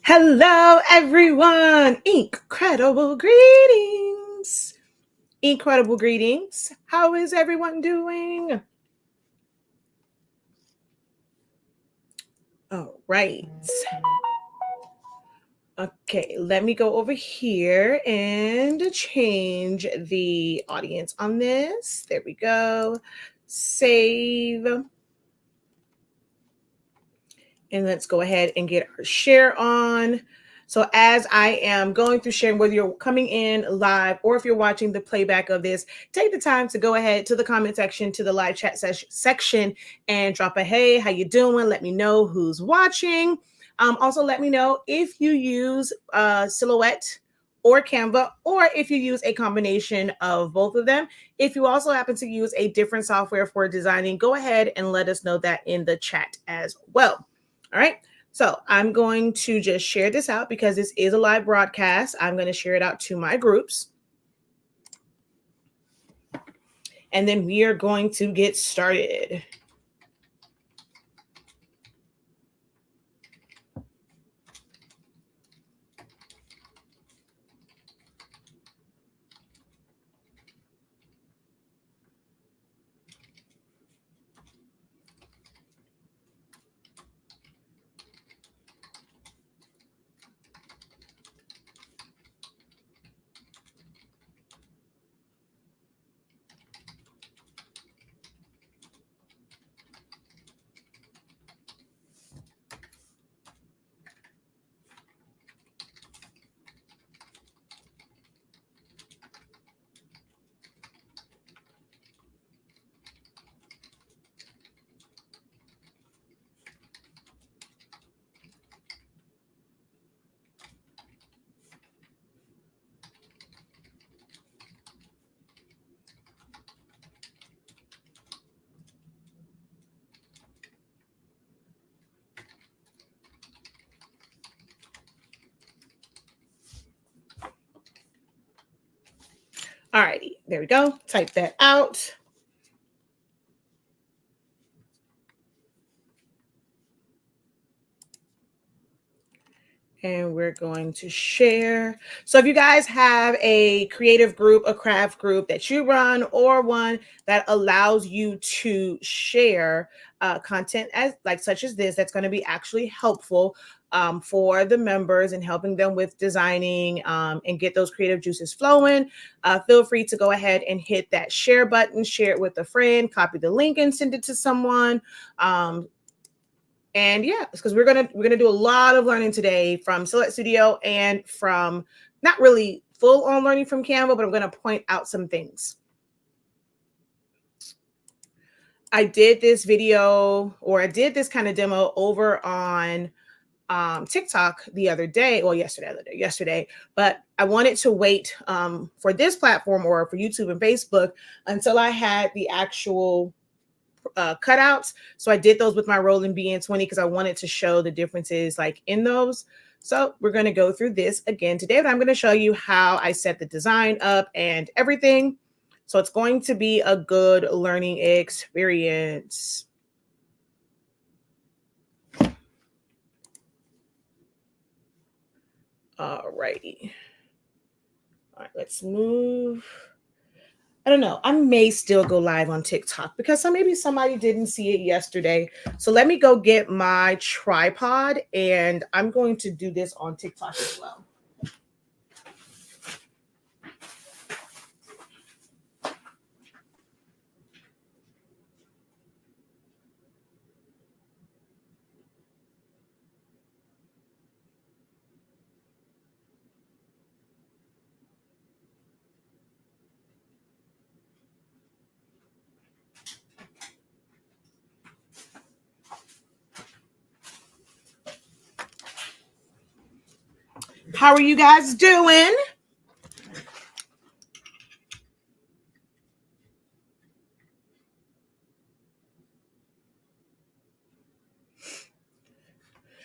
Hello, everyone. Incredible greetings. Incredible greetings. How is everyone doing? All right. Okay, let me go over here and change the audience on this. There we go. Save. And let's go ahead and get our share on. So as I am going through sharing, whether you're coming in live or if you're watching the playback of this, take the time to go ahead to the comment section, to the live chat section, and drop a hey, how you doing? Let me know who's watching. Also, let me know if you use Silhouette or Canva, or if you use a combination of both of them. If you also happen to use a different software for designing, go ahead and let us know that in the chat as well. All right. So I'm going to just share this out because this is a live broadcast. I'm going to share it out to my groups. And then we are going to get started. All righty, there we go. Type that out. And we're going to share. So if you guys have a creative group, a craft group that you run, or one that allows you to share content as like such as this, that's going to be actually helpful for the members and helping them with designing and get those creative juices flowing, feel free to go ahead and hit that share button, share it with a friend, copy the link and send it to someone. And yeah, because we're gonna do a lot of learning today from Select Studio and from not really full on learning from Canva, but I'm gonna point out some things. I did this video, or I did this kind of demo over on TikTok the other day, well, yesterday, but I wanted to wait for this platform or for YouTube and Facebook until I had the actual cutouts. So I did those with my rolling BN20 because I wanted to show the differences like in those. So we're going to go through this again today, but I'm going to show you how I set the design up and everything. So it's going to be a good learning experience. All righty. All right, let's move. I don't know. I may still go live on TikTok because maybe somebody didn't see it yesterday. So let me go get my tripod and I'm going to do this on TikTok as well. How are you guys doing?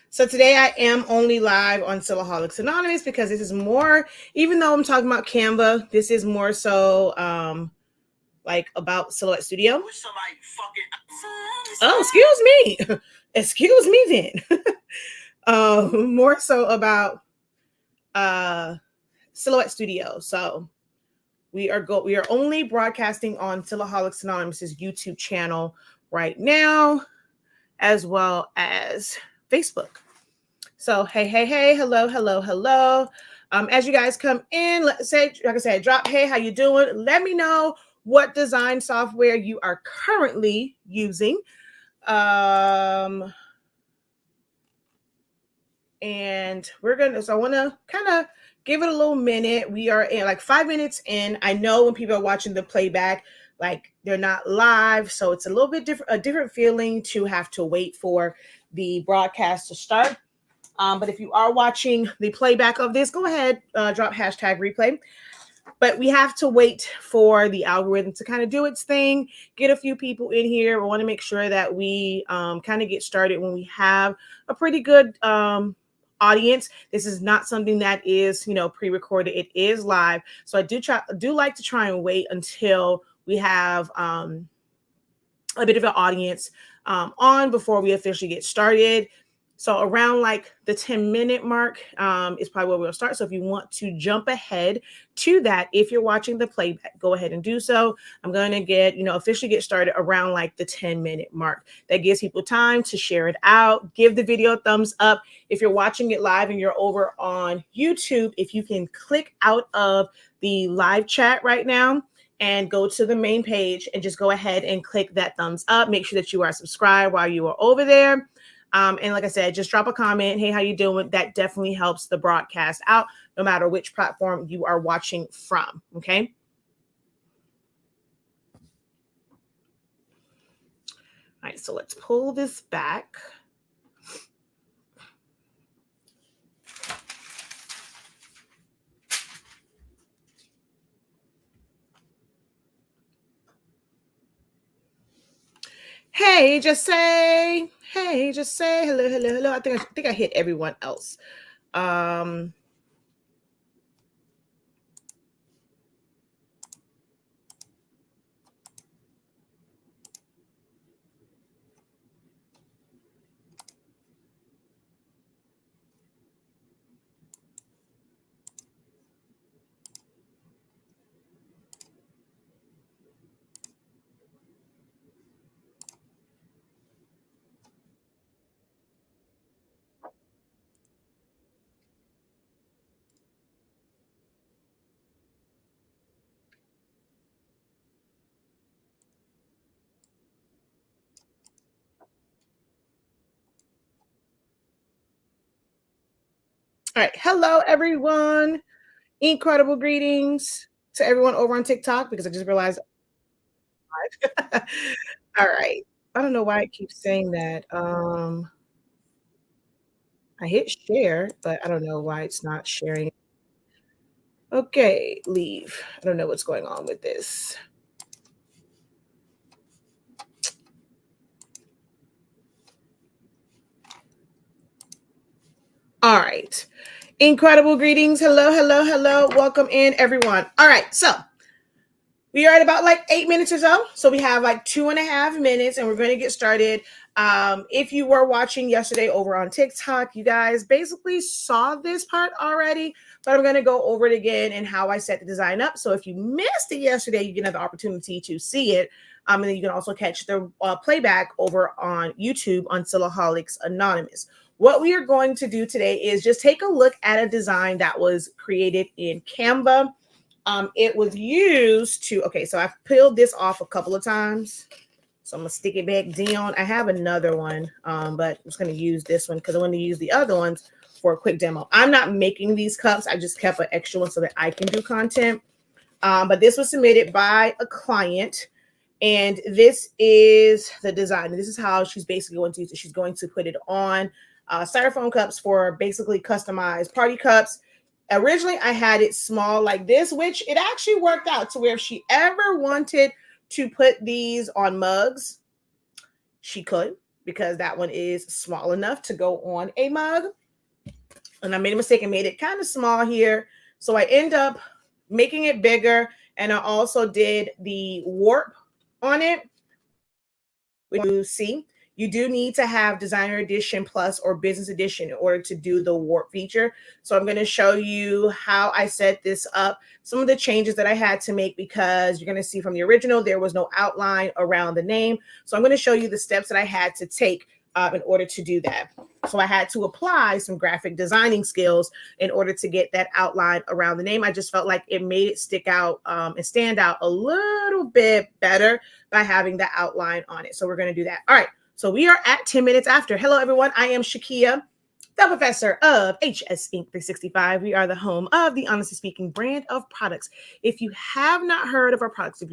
So today I am only live on Silaholics Anonymous because this is more, even though I'm talking about Canva, this is more so like about Silhouette Studio. Oh, excuse me. Excuse me then. more so about Silhouette Studio. So we are only broadcasting on Silhoueholics Anonymous's YouTube channel right now, as well as Facebook. So hey, hello, hello. As you guys come in, let's say, like I said, drop, hey, how you doing? Let me know what design software you are currently using. And so I want to kind of give it a little minute. We are in like 5 minutes in. I know when people are watching the playback, like they're not live, so it's a little bit a different feeling to have to wait for the broadcast to start. But if you are watching the playback of this, go ahead, drop hashtag replay. But we have to wait for the algorithm to kind of do its thing, get a few people in here. We want to make sure that we kind of get started when we have a pretty good audience. This is not something that is, pre-recorded. It is live. So I do like to try and wait until we have a bit of an audience on before we officially get started. So around like the 10-minute mark is probably where we'll start. So if you want to jump ahead to that, if you're watching the playback, go ahead and do so. I'm going to officially get started around like the 10-minute mark. That gives people time to share it out, give the video a thumbs up. If you're watching it live and you're over on YouTube, if you can click out of the live chat right now and go to the main page and just go ahead and click that thumbs up. Make sure that you are subscribed while you are over there. And like I said, just drop a comment. Hey, how you doing? That definitely helps the broadcast out, no matter which platform you are watching from. Okay. All right. So let's pull this back. Hey, just say hello. I think I hit everyone else. All right. Hello, everyone. Incredible greetings to everyone over on TikTok, because I just realized. All right. I don't know why it keeps saying that. I hit share, but I don't know why it's not sharing. Okay, leave. I don't know what's going on with this. All right. Incredible greetings. Hello. Welcome in, everyone. All right. So we are at about like 8 minutes or so. So we have like 2.5 minutes and we're going to get started. If you were watching yesterday over on TikTok, you guys basically saw this part already, but I'm going to go over it again and how I set the design up. So if you missed it yesterday, you can have the opportunity to see it. And then you can also catch the playback over on YouTube on Silhoueholics Anonymous. What we are going to do today is just take a look at a design that was created in Canva. It was used to, okay, so I've peeled this off a couple of times. So I'm going to stick it back down. I have another one, but I'm just going to use this one because I want to use the other ones for a quick demo. I'm not making these cups. I just kept an extra one so that I can do content. But this was submitted by a client. And this is the design. This is how she's basically going to use it. She's going to put it on styrofoam cups for basically customized party cups. Originally, I had it small like this, which it actually worked out to where if she ever wanted to put these on mugs, she could, because that one is small enough to go on a mug. And I made a mistake and made it kind of small here. So I end up making it bigger. And I also did the warp on it. You see, You do need to have Designer Edition Plus or Business Edition in order to do the warp feature. So I'm going to show you how I set this up, some of the changes that I had to make, because you're going to see from the original, there was no outline around the name. So I'm going to show you the steps that I had to take in order to do that. So I had to apply some graphic designing skills in order to get that outline around the name. I just felt like it made it stick out and stand out a little bit better by having the outline on it. So we're going to do that. All right. So we are at 10 minutes after. Hello, everyone. I am Shakia, the professor of HSINK365. We are the home of the Honestly Speaking brand of products. If you have not heard of our products, if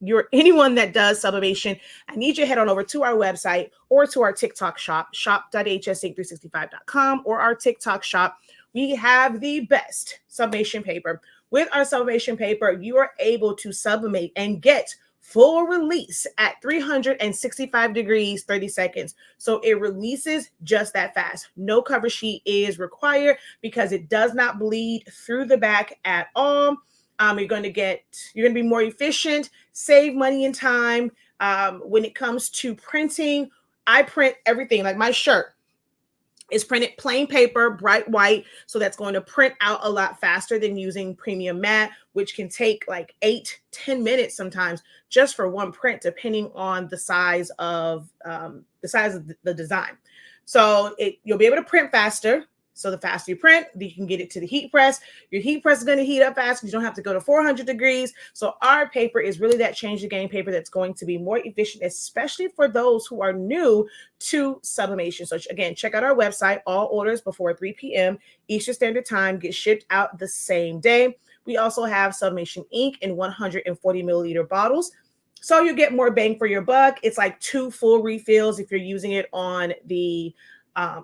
you're anyone that does sublimation, I need you to head on over to our website or to our TikTok shop, shop.hsink365.com, or our TikTok shop. We have the best sublimation paper. With our sublimation paper, you are able to sublimate and get full release at 365 degrees, 30 seconds. So it releases just that fast. No cover sheet is required because it does not bleed through the back at all. You're going to be more efficient, save money and time. When it comes to printing, I print everything. Like my shirt is printed plain paper, bright white. So that's going to print out a lot faster than using premium matte, which can take like 8-10 minutes sometimes just for one print, depending on the size of the design. So you'll be able to print faster. So the faster you print, you can get it to the heat press. Your heat press is going to heat up fast because you don't have to go to 400 degrees. So our paper is really that change the game paper that's going to be more efficient, especially for those who are new to sublimation. So again, check out our website. All orders before 3 p.m. Eastern Standard Time get shipped out the same day. We also have sublimation ink in 140 milliliter bottles. So you get more bang for your buck. It's like 2 full refills if you're using it on the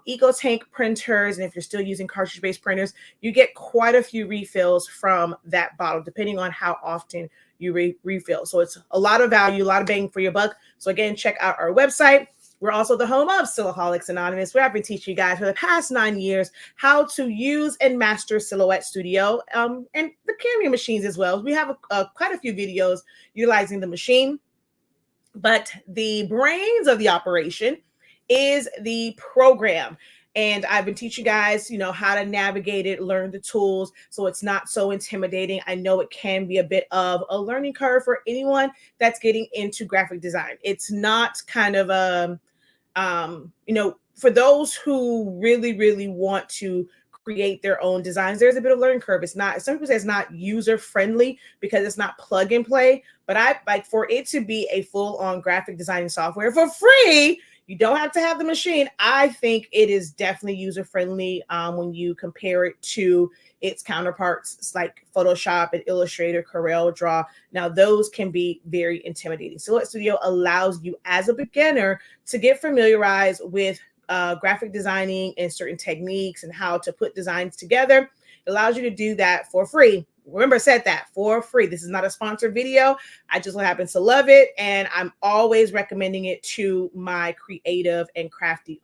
EcoTank printers, and if you're still using cartridge-based printers, you get quite a few refills from that bottle, depending on how often you refill. So it's a lot of value, a lot of bang for your buck. So again, check out our website. We're also the home of Silhouettes Anonymous, where I've been teaching you guys for the past 9 years how to use and master Silhouette Studio and the Canva machines as well. We have quite a few videos utilizing the machine, but the brains of the operation is the program. And I've been teaching you guys, how to navigate it, learn the tools, so it's not so intimidating. I know it can be a bit of a learning curve for anyone that's getting into graphic design. It's not kind of for those who really, really want to create their own designs, there's a bit of learning curve. Some people say it's not user friendly because it's not plug and play, but I like for it to be a full on graphic designing software for free. You don't have to have the machine. I think it is definitely user-friendly when you compare it to its counterparts like Photoshop and Illustrator, Corel Draw. Now, those can be very intimidating. Silhouette Studio allows you as a beginner to get familiarized with graphic designing and certain techniques and how to put designs together. It allows you to do that for free. Remember, I said that for free. This is not a sponsored video. I just happen to love it, and I'm always recommending it to my creative and crafty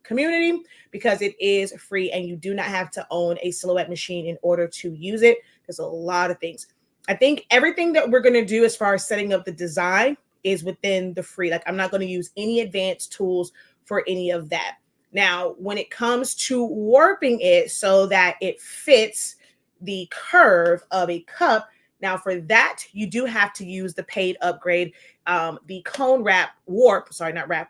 community because it is free, and you do not have to own a Silhouette machine in order to use it. There's a lot of things. I think everything that we're going to do as far as setting up the design is within the free. Like, I'm not going to use any advanced tools for any of that. Now, when it comes to warping it so that it fits the curve of a cup, now for that, you do have to use the paid upgrade. The Cone Wrap Warp,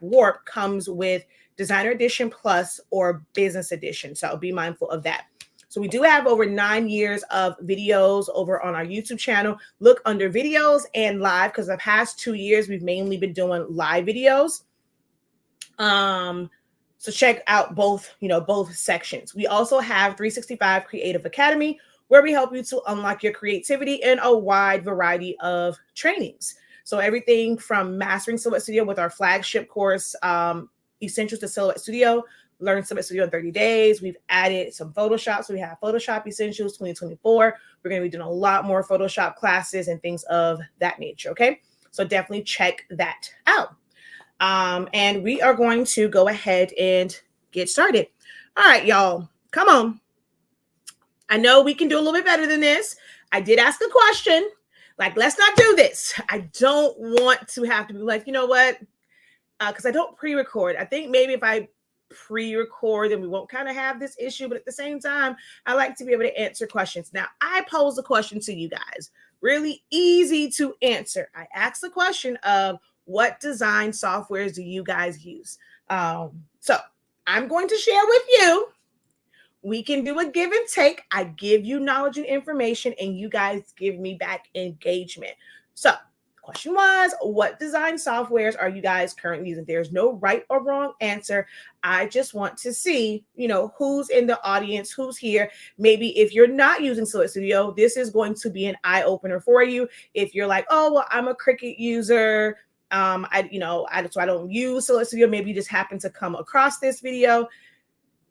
Warp comes with Designer Edition Plus or Business Edition. So be mindful of that. So we do have over 9 years of videos over on our YouTube channel. Look under videos and live, because the past 2 years, we've mainly been doing live videos. So check out both sections. We also have 365 Creative Academy, where we help you to unlock your creativity in a wide variety of trainings. So everything from mastering Silhouette Studio with our flagship course, Essentials to Silhouette Studio, learn Silhouette Studio in 30 days. We've added some Photoshop. So we have Photoshop Essentials 2024. We're going to be doing a lot more Photoshop classes and things of that nature. Okay. So definitely check that out. And we are going to go ahead and get started. All right, y'all, come on. I know we can do a little bit better than this. I did ask a question, like, let's not do this. I don't want to have to be like, you know what? because I don't pre-record. I think maybe if I pre-record, then we won't kind of have this issue. But at the same time, I like to be able to answer questions. Now, I pose a question to you guys. Really easy to answer. I ask the question of what design softwares do you guys use? So I'm going to share with you. We can do a give and take. I give you knowledge and information, and you guys give me back engagement. So the question was, what design softwares are you guys currently using? There's no right or wrong answer. I just want to see, who's in the audience, who's here. Maybe if you're not using Silhouette Studio, this is going to be an eye opener for you. If you're like, oh, well, I'm a Cricut user. So I don't use Silhouette Studio. Maybe you just happen to come across this video.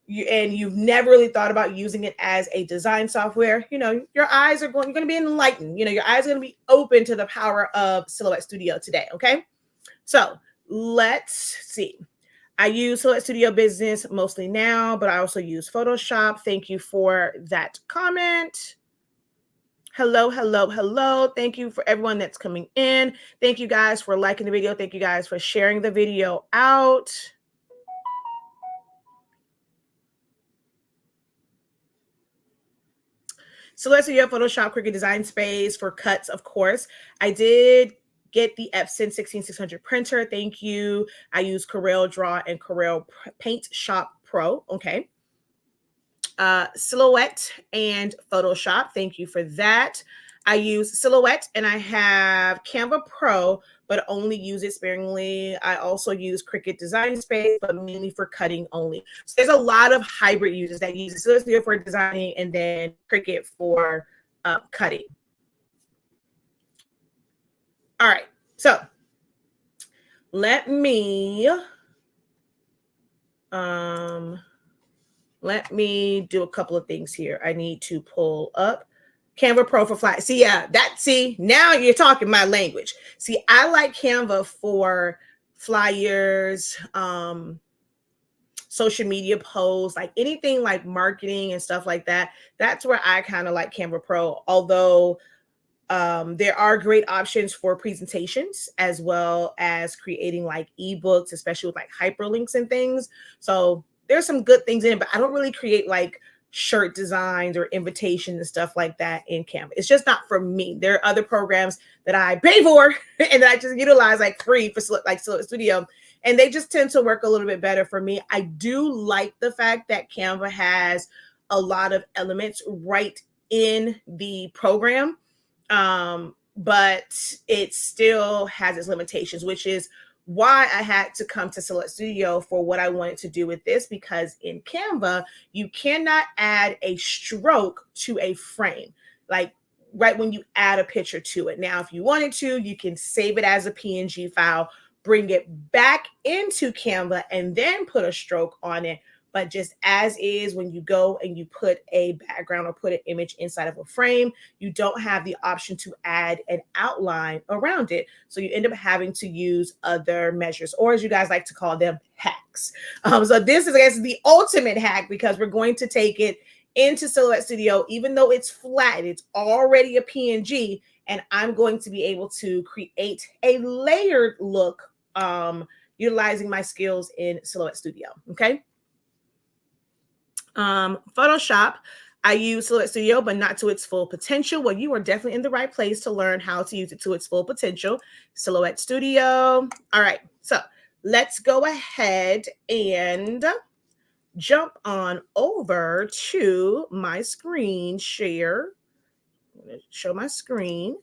And you've never really thought about using it as a design software, your eyes are you're going to be enlightened. Your eyes are going to be open to the power of Silhouette Studio today. Okay. So let's see. I use Silhouette Studio Business mostly now, but I also use Photoshop. Thank you for that comment. Hello, hello, hello. Thank you for everyone that's coming in. Thank you guys for liking the video. Thank you guys for sharing the video out. Silhouette Studio, Photoshop, Cricut Design Space for cuts, of course. I did get the Epson 16600 printer. Thank you. I use Corel Draw and Corel Paint Shop Pro. Okay. Silhouette and Photoshop. Thank you for that. I use Silhouette and I have Canva Pro, but only use it sparingly. I also use Cricut Design Space, but mainly for cutting only. So there's a lot of hybrid users that use Silhouette Studio for designing and then Cricut for cutting. All right, so let me do a couple of things here. I need to pull up Canva Pro for fly. Now you're talking my language. See, I like Canva for flyers, social media posts, like anything like marketing and stuff like that. That's where I kind of like Canva Pro, although there are great options for presentations as well as creating like ebooks, especially with like hyperlinks and things. So there's some good things in it, but I don't really create like shirt designs or invitations and stuff like that in Canva. It's just not for me. There are other programs that I pay for and that I just utilize like free for like Silhouette Studio, and they just tend to work a little bit better for me. I do like the fact that Canva has a lot of elements right in the program, but it still has its limitations, which is why I had to come to Silhouette Studio for what I wanted to do with this, because in Canva, you cannot add a stroke to a frame, like right when you add a picture to it. Now, if you wanted to, you can save it as a PNG file, bring it back into Canva, and then put a stroke on it. But just as is, when you go and you put a background or put an image inside of a frame, you don't have the option to add an outline around it. So you end up having to use other measures, or as you guys like to call them, hacks. So this is, I guess, the ultimate hack, because we're going to take it into Silhouette Studio, even though it's flat, it's already a PNG, and I'm going to be able to create a layered look utilizing my skills in Silhouette Studio. Okay. Photoshop, I use Silhouette Studio, but not to its full potential. Well, you are definitely in the right place to learn how to use it to its full potential. Silhouette Studio. All right, so let's go ahead and jump on over to my screen share. I'm going to show my screen.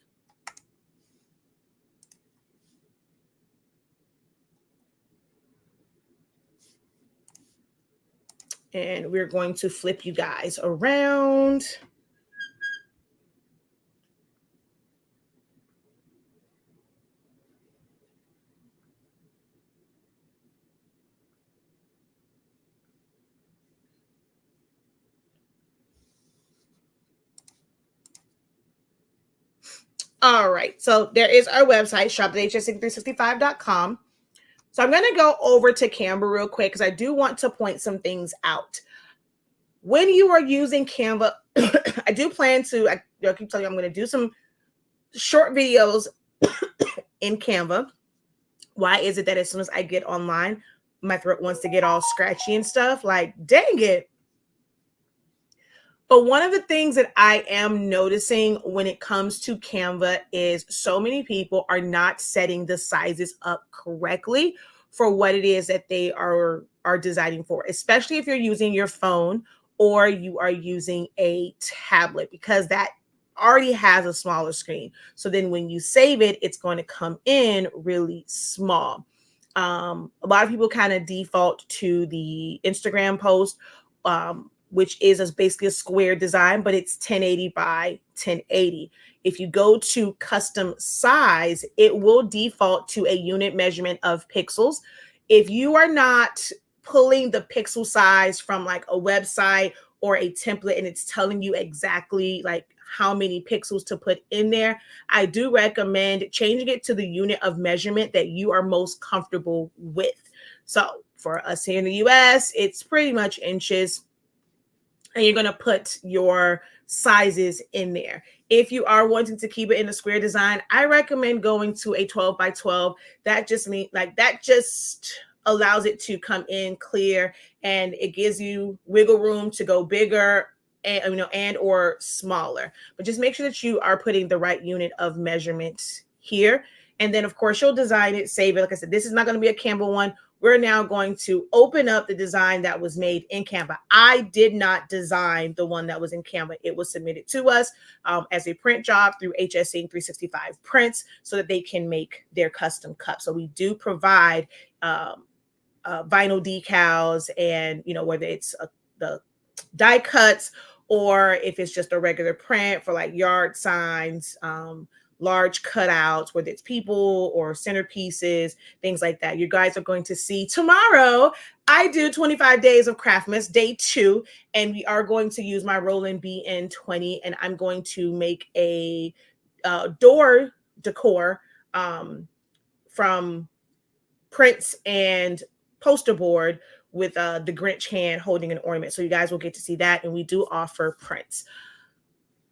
And we're going to flip you guys around. All right, so there is our website, shop.hsink365.com. So I'm going to go over to Canva real quick, because I do want to point some things out. When you are using Canva, I do plan to, I keep telling you, I'm going to do some short videos in Canva Why is it that as soon as I get online, my throat wants to get all scratchy and stuff? Like, dang it. But one of the things that I am noticing when it comes to Canva is so many people are not setting the sizes up correctly for what it is that they are designing for, especially if you're using your phone or you are using a tablet, because that already has a smaller screen. So then when you save it, it's going to come in really small. A lot of people kind of default to the Instagram post, which is basically a square design, but it's 1080 by 1080. If you go to custom size, it will default to a unit measurement of pixels. If you are not pulling the pixel size from like a website or a template and it's telling you exactly like how many pixels to put in there, I do recommend changing it to the unit of measurement that you are most comfortable with. So for us here in the US, it's pretty much inches, and you're going to put your sizes in there. If you are wanting to keep it in a square design, I recommend going to a 12 by 12. That just allows it to come in clear, and it gives you wiggle room to go bigger and or smaller. But just make sure that you are putting the right unit of measurement here. And then of course you'll design it, save it. Like I said, this is not going to be a Canva one. We're now going to open up the design that was made in Canva. I did not design the one that was in Canva. It was submitted to us as a print job through HSINK365 prints so that they can make their custom cup. So we do provide vinyl decals, and whether it's the die cuts or if it's just a regular print for like yard signs, large cutouts, whether it's people or centerpieces, things like that. You guys are going to see tomorrow. I do 25 days of Craftmas, day 2, and we are going to use my Roland BN20, and I'm going to make a door decor from prints and poster board with the Grinch hand holding an ornament. So you guys will get to see that, and we do offer prints.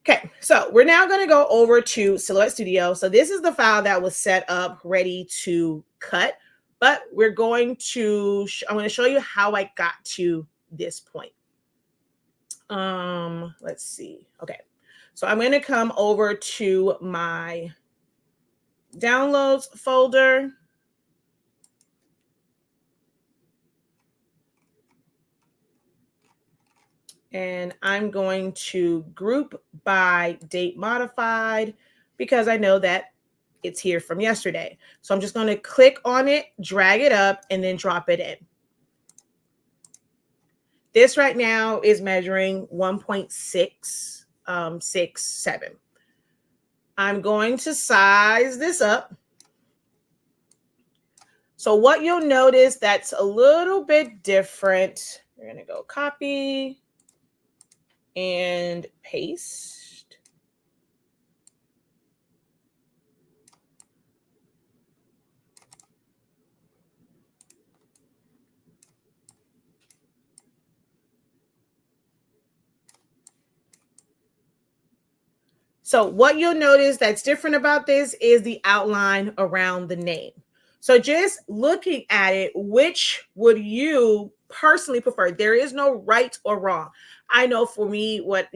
Okay, so we're now going to go over to Silhouette Studio. So this is the file that was set up ready to cut, but I'm going to show you how I got to this point. Let's see. Okay, so I'm going to come over to my downloads folder. And I'm going to group by date modified because I know that it's here from yesterday. So I'm just going to click on it, drag it up, and then drop it in. This right now is measuring 1.667. I'm going to size this up. So what you'll notice that's a little bit different, we're going to go copy and paste. So what you'll notice that's different about this is the outline around the name. So just looking at it, which would you personally prefer? There is no right or wrong. I know for me why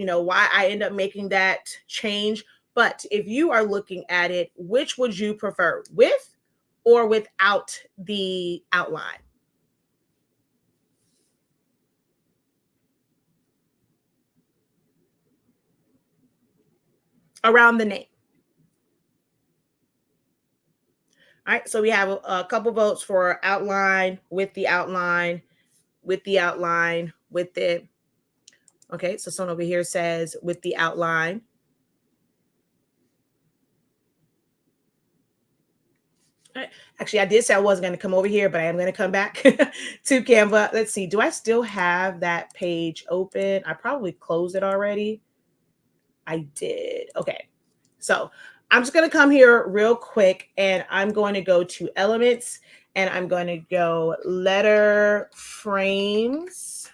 I end up making that change. But if you are looking at it, which would you prefer, with or without the outline? Around the name. All right, so we have a couple votes for outline, with the outline, with the outline, with it. Okay, so someone over here says with the outline. Right. Actually, I did say I wasn't going to come over here, but I am going to come back to Canva. Let's see. Do I still have that page open? I probably closed it already. I did. Okay. So I'm just going to come here real quick, and I'm going to go to elements, and I'm going to go letter frames.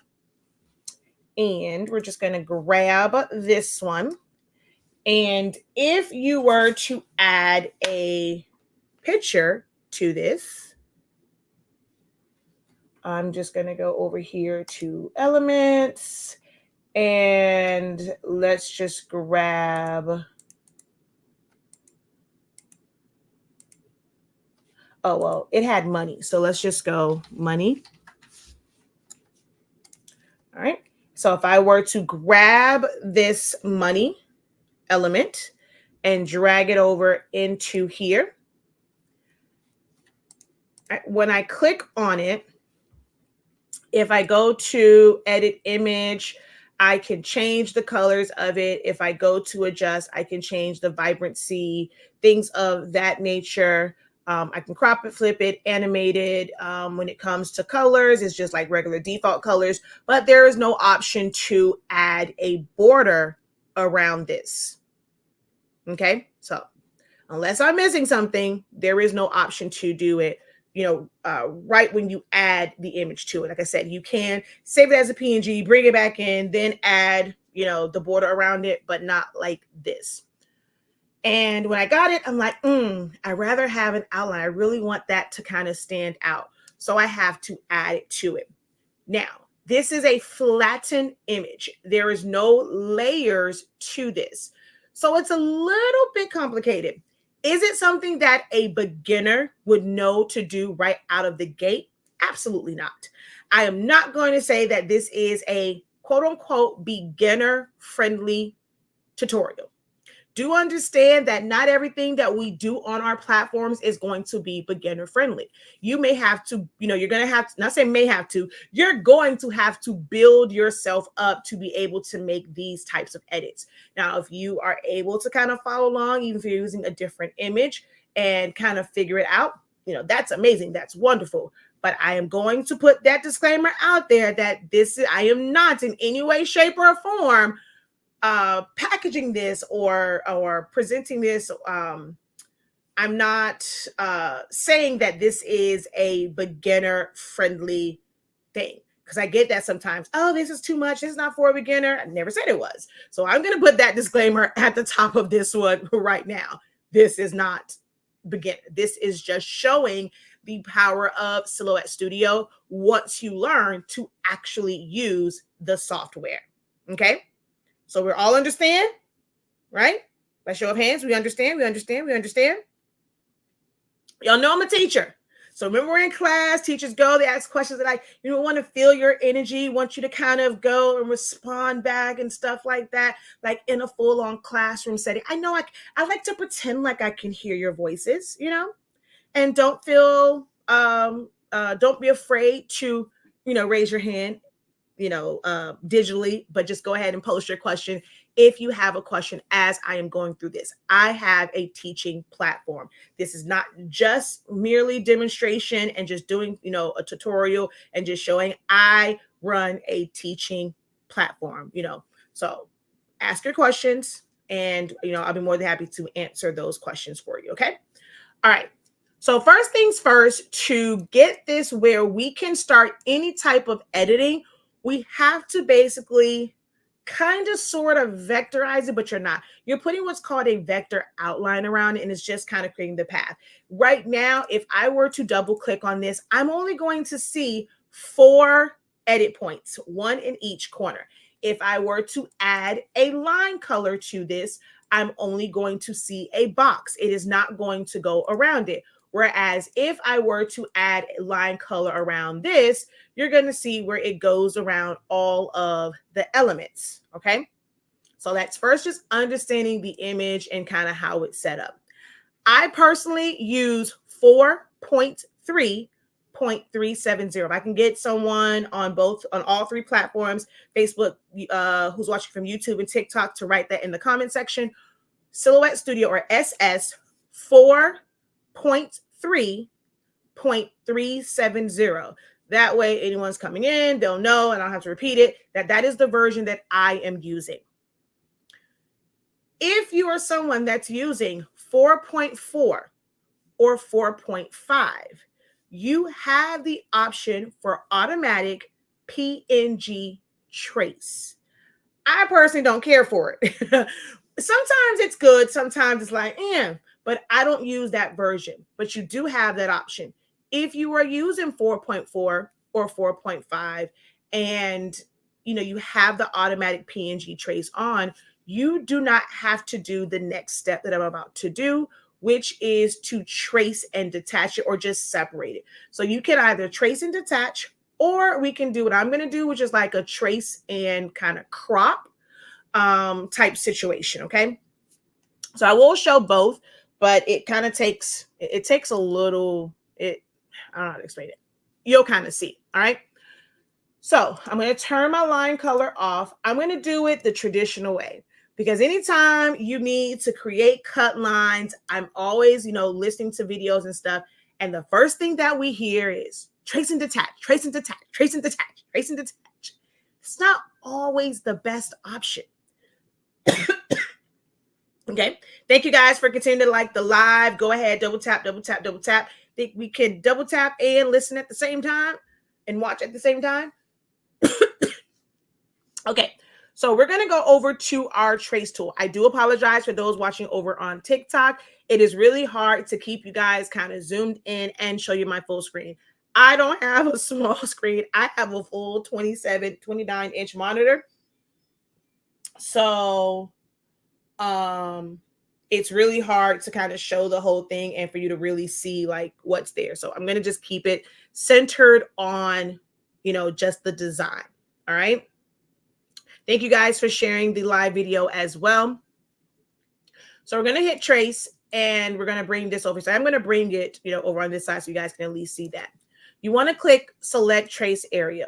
And we're just going to grab this one. And if you were to add a picture, to this. I'm just going to go over here to elements, and let's just grab, oh, well, it had money. So let's just go money. All right. So if I were to grab this money element and drag it over into here, when I click on it, if I go to edit image, I can change the colors of it. If I go to adjust, I can change the vibrancy, things of that nature. I can crop it, flip it, animate it. When it comes to colors, it's just like regular default colors, but there is no option to add a border around this. Okay, so unless I'm missing something, there is no option to do it, right when you add the image to it. Like I said, you can save it as a PNG, bring it back in, then add, the border around it, but not like this. And when I got it, I'm like, I'd rather have an outline. I really want that to kind of stand out. So I have to add it to it. Now, this is a flattened image. There is no layers to this. So it's a little bit complicated. Is it something that a beginner would know to do right out of the gate? Absolutely not. I am not going to say that this is a quote unquote beginner friendly tutorial. Do understand that not everything that we do on our platforms is going to be beginner friendly. You may have to, you're going to have to, not say may have to, you're going to have to build yourself up to be able to make these types of edits. Now, if you are able to kind of follow along, even if you're using a different image and kind of figure it out, that's amazing. That's wonderful. But I am going to put that disclaimer out there that I am not in any way, shape, or form packaging this or presenting this. I'm not saying that this is a beginner friendly thing, because I get that sometimes. Oh, this is too much. This is not for a beginner. I never said it was. So I'm going to put that disclaimer at the top of this one right now. This is not beginner. This is just showing the power of Silhouette Studio once you learn to actually use the software. Okay. So we're all understand, right? By show of hands, we understand. Y'all know I'm a teacher. So remember, we're in class, teachers go, they ask questions that want to feel your energy, want you to kind of go and respond back and stuff like that, like in a full-on classroom setting. I know I like to pretend like I can hear your voices, and don't be afraid to, raise your hand, digitally, but just go ahead and post your question if you have a question as I am going through this. I have a teaching platform. This is not just merely demonstration and just doing, a tutorial and just showing. I run a teaching platform, so ask your questions and, I'll be more than happy to answer those questions for you. Okay. All right. So first things first, to get this where we can start any type of editing, we have to basically kind of sort of vectorize it, but you're not. You're putting what's called a vector outline around it, and it's just kind of creating the path. Right now, if I were to double click on this, I'm only going to see 4 edit points, 1 in each corner. If I were to add a line color to this, I'm only going to see a box. It is not going to go around it. Whereas if I were to add a line color around this, you're going to see where it goes around all of the elements. Okay. So that's first just understanding the image and kind of how it's set up. I personally use 4.3.370. If I can get someone on all 3 platforms, Facebook, who's watching from YouTube and TikTok, to write that in the comment section. Silhouette Studio, or SS 4.3.370. That way, anyone's coming in, they'll know, and I don't have to repeat it, that is the version that I am using. If you are someone that's using 4.4 or 4.5, you have the option for automatic PNG trace. I personally don't care for it. Sometimes it's good. Sometimes it's like, but I don't use that version. But you do have that option. If you are using 4.4 or 4.5 and you have the automatic PNG trace on, you do not have to do the next step that I'm about to do, which is to trace and detach it or just separate it. So you can either trace and detach, or we can do what I'm going to do, which is like a trace and kind of crop type situation. Okay. So I will show both, but it kind of takes a little, I don't know how to explain it. You'll kind of see. All right. So I'm going to turn my line color off. I'm going to do it the traditional way, because anytime you need to create cut lines, I'm always, listening to videos and stuff. And the first thing that we hear is trace and detach, trace and detach, trace and detach, trace and detach. It's not always the best option. Okay. Thank you guys for continuing to like the live. Go ahead, double tap, double tap, double tap. Think we can double tap and listen at the same time and watch at the same time. Okay. So we're going to go over to our trace tool. I do apologize for those watching over on TikTok. It is really hard to keep you guys kind of zoomed in and show you my full screen. I don't have a small screen. I have a full 29-inch monitor. So it's really hard to kind of show the whole thing and for you to really see like what's there. So I'm going to just keep it centered on, just the design. All right. Thank you guys for sharing the live video as well. So we're going to hit trace and we're going to bring this over. So I'm going to bring it, over on this side so you guys can at least see that. You want to click select trace area.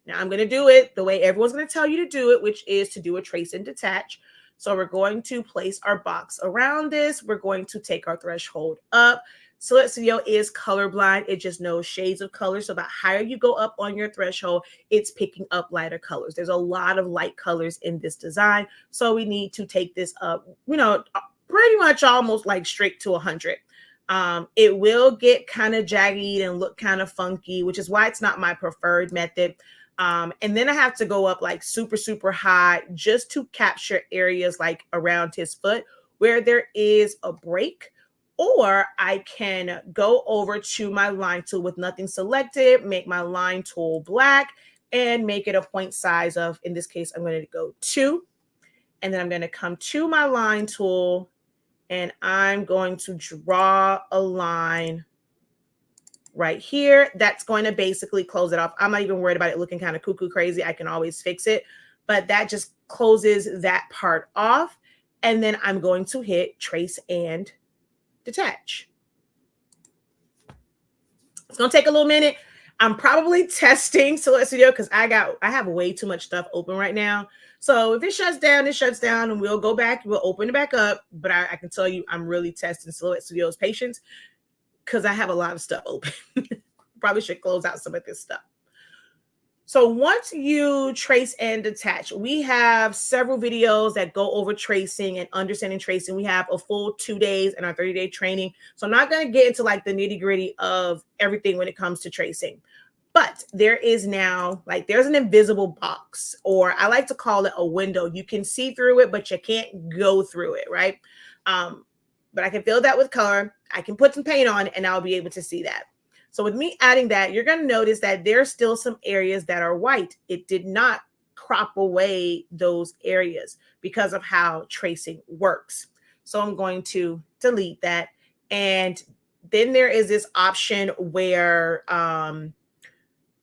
Now I'm going to do it the way everyone's going to tell you to do it, which is to do a trace and detach. So we're going to place our box around this. We're going to take our threshold up. Select Studio is colorblind. It just knows shades of color. So the higher you go up on your threshold, it's picking up lighter colors. There's a lot of light colors in this design. So we need to take this up, pretty much almost like straight to 100. It will get kind of jagged and look kind of funky, which is why it's not my preferred method. And then I have to go up like super, super high just to capture areas like around his foot where there is a break. Or I can go over to my line tool with nothing selected, make my line tool black, and make it a point size of, in this case, I'm going to go 2. And then I'm going to come to my line tool and I'm going to draw a line right here. That's going to basically close it off. I'm not even worried about it looking kind of cuckoo crazy. I can always fix it, but that just closes that part off. And then I'm going to hit trace and detach. It's going to take a little minute. I'm probably testing Select Studio because I have way too much stuff open right now. So if it shuts down, it shuts down and we'll go back. We'll open it back up. But I can tell you, I'm really testing Select Studio's patience because I have a lot of stuff open. Probably should close out some of this stuff. So once you trace and detach, we have several videos that go over tracing and understanding tracing. We have a full 2 days in our 30-day training. So I'm not going to get into like the nitty-gritty of everything when it comes to tracing. But there is now, like, there's an invisible box, or I like to call it a window. You can see through it, but you can't go through it, right? But I can fill that with color. I can put some paint on it, and I'll be able to see that. So with me adding that, you're going to notice that there's still some areas that are white. It did not crop away those areas because of how tracing works. So I'm going to delete that. And then there is this option where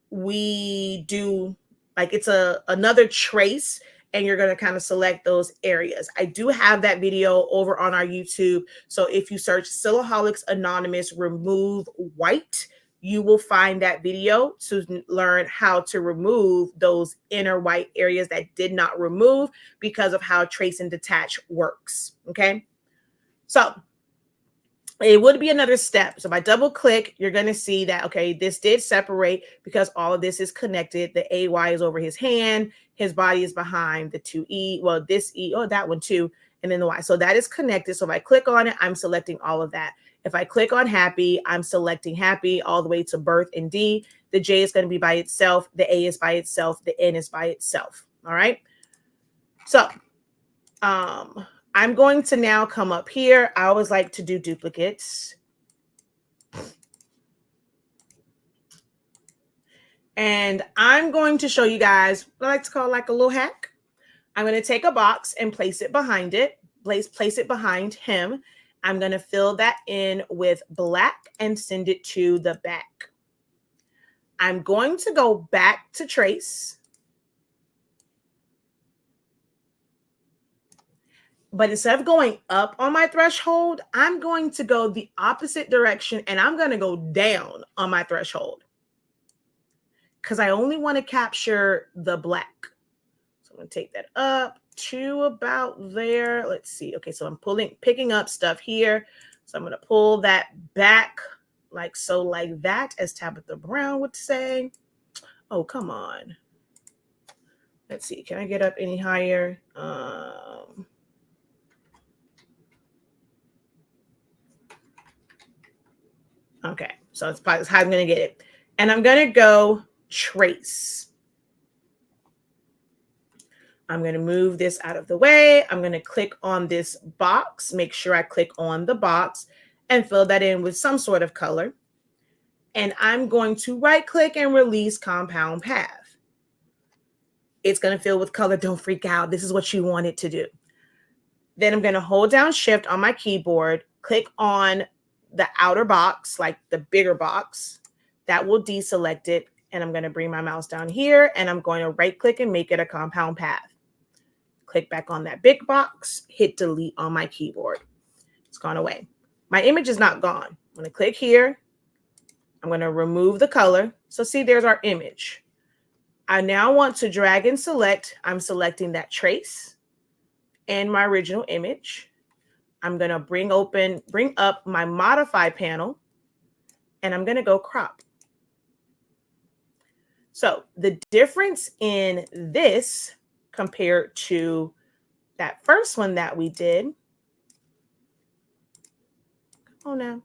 we do, like, it's another trace, and you're going to kind of select those areas. I do have that video over on our YouTube. So if you search Silaholics Anonymous Remove White, you will find that video to learn how to remove those inner white areas that did not remove because of how trace and detach works. Okay. So it would be another step. So if I double click, you're going to see that, okay, this did separate because all of this is connected. The AY is over his hand. His body is behind the 2E. Well, this E, oh, that one too. And then the Y. So that is connected. So if I click on it, I'm selecting all of that. If I click on happy, I'm selecting happy all the way to birth and D. The J is going to be by itself. The A is by itself. The N is by itself. All right. So, I I'm going to now come up here. I always like to do duplicates. And I'm going to show you guys what I like to call like a little hack. I'm going to take a box and place it behind it. Place it behind him. I'm going to fill that in with black and send it to the back. I'm going to go back to trace. But instead of going up on my threshold, I'm going to go the opposite direction and I'm going to go down on my threshold because I only want to capture the black. So I'm going to take that up to about there. Let's see. Okay, so I'm picking up stuff here. So I'm going to pull that back like so, like that, as Tabitha Brown would say. Oh, come on. Let's see. Can I get up any higher? Okay, so that's probably how I'm going to get it. And I'm going to go trace. I'm going to move this out of the way. I'm going to click on this box, make sure I click on the box and fill that in with some sort of color. And I'm going to right click and release compound path. It's going to fill with color. Don't freak out. This is what you want it to do. Then I'm going to hold down Shift on my keyboard, click on the outer box, like the bigger box. That will deselect it. And I'm going to bring my mouse down here and I'm going to right click and make it a compound path. Click back on that big box, hit delete on my keyboard. It's gone away. My image is not gone. I'm going to click here. I'm going to remove the color. So see, there's our image. I now want to drag and select. I'm selecting that trace and my original image. I'm going to bring up my modify panel and I'm going to go crop. So the difference in this compared to that first one that we did. Oh no.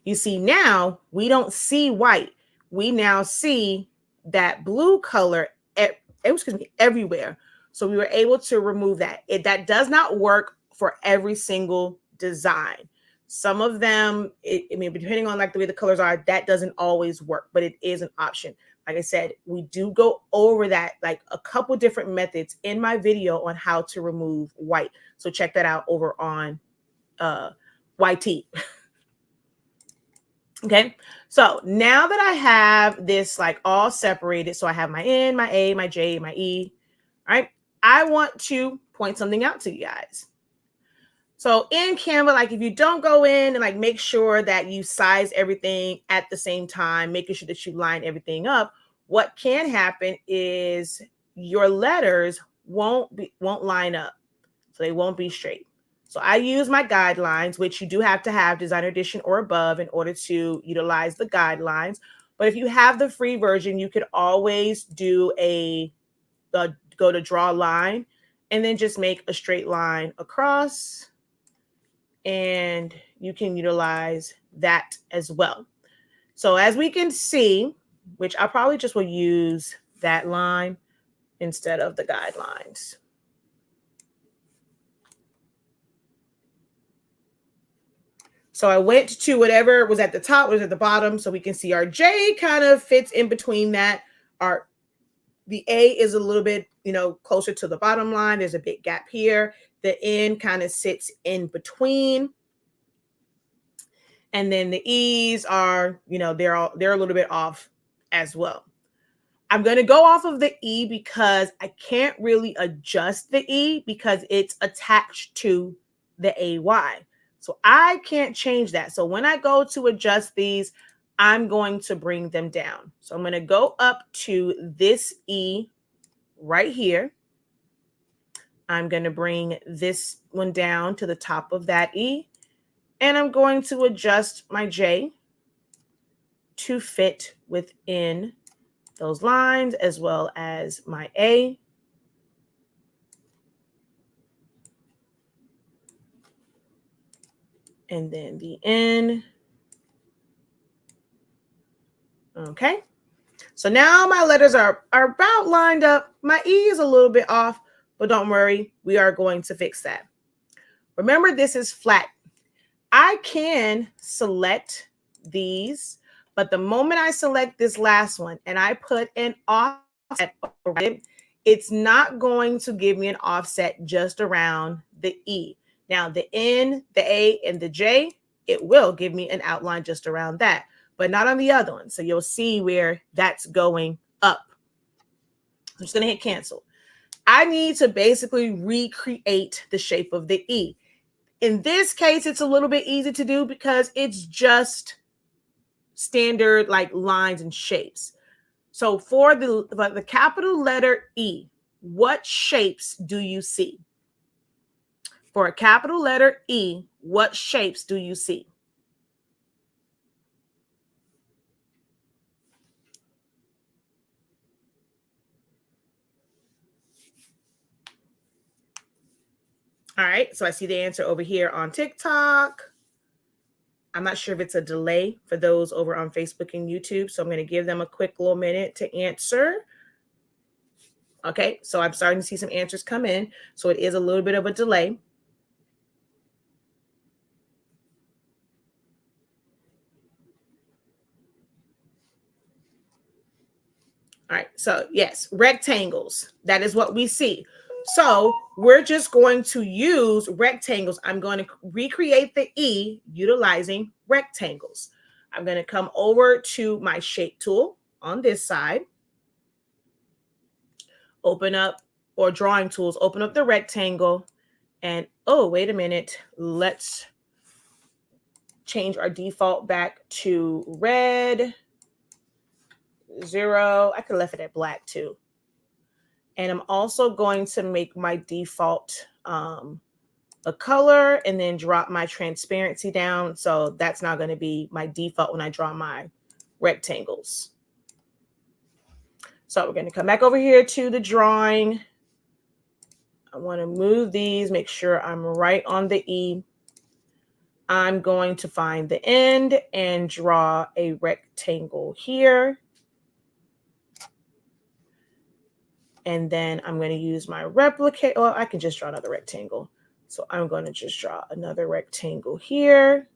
You see now we don't see white. We now see that blue color everywhere. So we were able to remove that. That does not work for every single design. Some of them, I mean, depending on like the way the colors are, that doesn't always work, but it is an option. Like I said, we do go over that, like a couple different methods in my video on how to remove white. So check that out over on YT. Okay, so now that I have this like all separated, so I have my N, my A, my J, my E, all right, I want to point something out to you guys. So in Canva, like if you don't go in and like make sure that you size everything at the same time, making sure that you line everything up, what can happen is your letters won't line up. So they won't be straight. So I use my guidelines, which you do have to have Designer Edition or above in order to utilize the guidelines. But if you have the free version, you could always do go to draw line and then just make a straight line across. And you can utilize that as well. So as we can see, which I probably just will use that line instead of the guidelines. So I went to whatever was at the top, was at the bottom. So we can see our J kind of fits in between that. The A is a little bit, closer to the bottom line. There's a big gap here. The N kind of sits in between. And then the E's are, they're a little bit off as well. I'm going to go off of the E because I can't really adjust the E because it's attached to the AY. So I can't change that. So when I go to adjust these, I'm going to bring them down. So I'm going to go up to this E right here. I'm going to bring this one down to the top of that E. And I'm going to adjust my J to fit within those lines as well as my A. And then the N. Okay. So now my letters are about lined up. My E is a little bit off, but don't worry, we are going to fix that. Remember, this is flat. I can select these, but the moment I select this last one and I put an offset over it, it's not going to give me an offset just around the E. Now, the N, the A, and the J, it will give me an outline just around that, but not on the other one. So you'll see where that's going up. I'm just going to hit cancel. I need to basically recreate the shape of the E. In this case, it's a little bit easy to do because it's just standard like lines and shapes. So for the capital letter E, what shapes do you see? For a capital letter E, what shapes do you see? All right, so I see the answer over here on TikTok. I'm not sure if it's a delay for those over on Facebook and YouTube, so I'm going to give them a quick little minute to answer. Okay, so I'm starting to see some answers come in, so it is a little bit of a delay. All right, so yes, rectangles. That is what we see. So we're just going to use rectangles. I'm going to recreate the E utilizing rectangles. I'm going to come over to my shape tool on this side, open up, or drawing tools, open up the rectangle, and oh, wait a minute. Let's change our default back to red, 0. I could have left it at black too. And I'm also going to make my default a color and then drop my transparency down. So that's not going to be my default when I draw my rectangles. So we're going to come back over here to the drawing. I want to move these, make sure I'm right on the E. I'm going to find the end and draw a rectangle here. And then I'm going to use my replicate. Well, I can just draw another rectangle. So I'm going to just draw another rectangle here.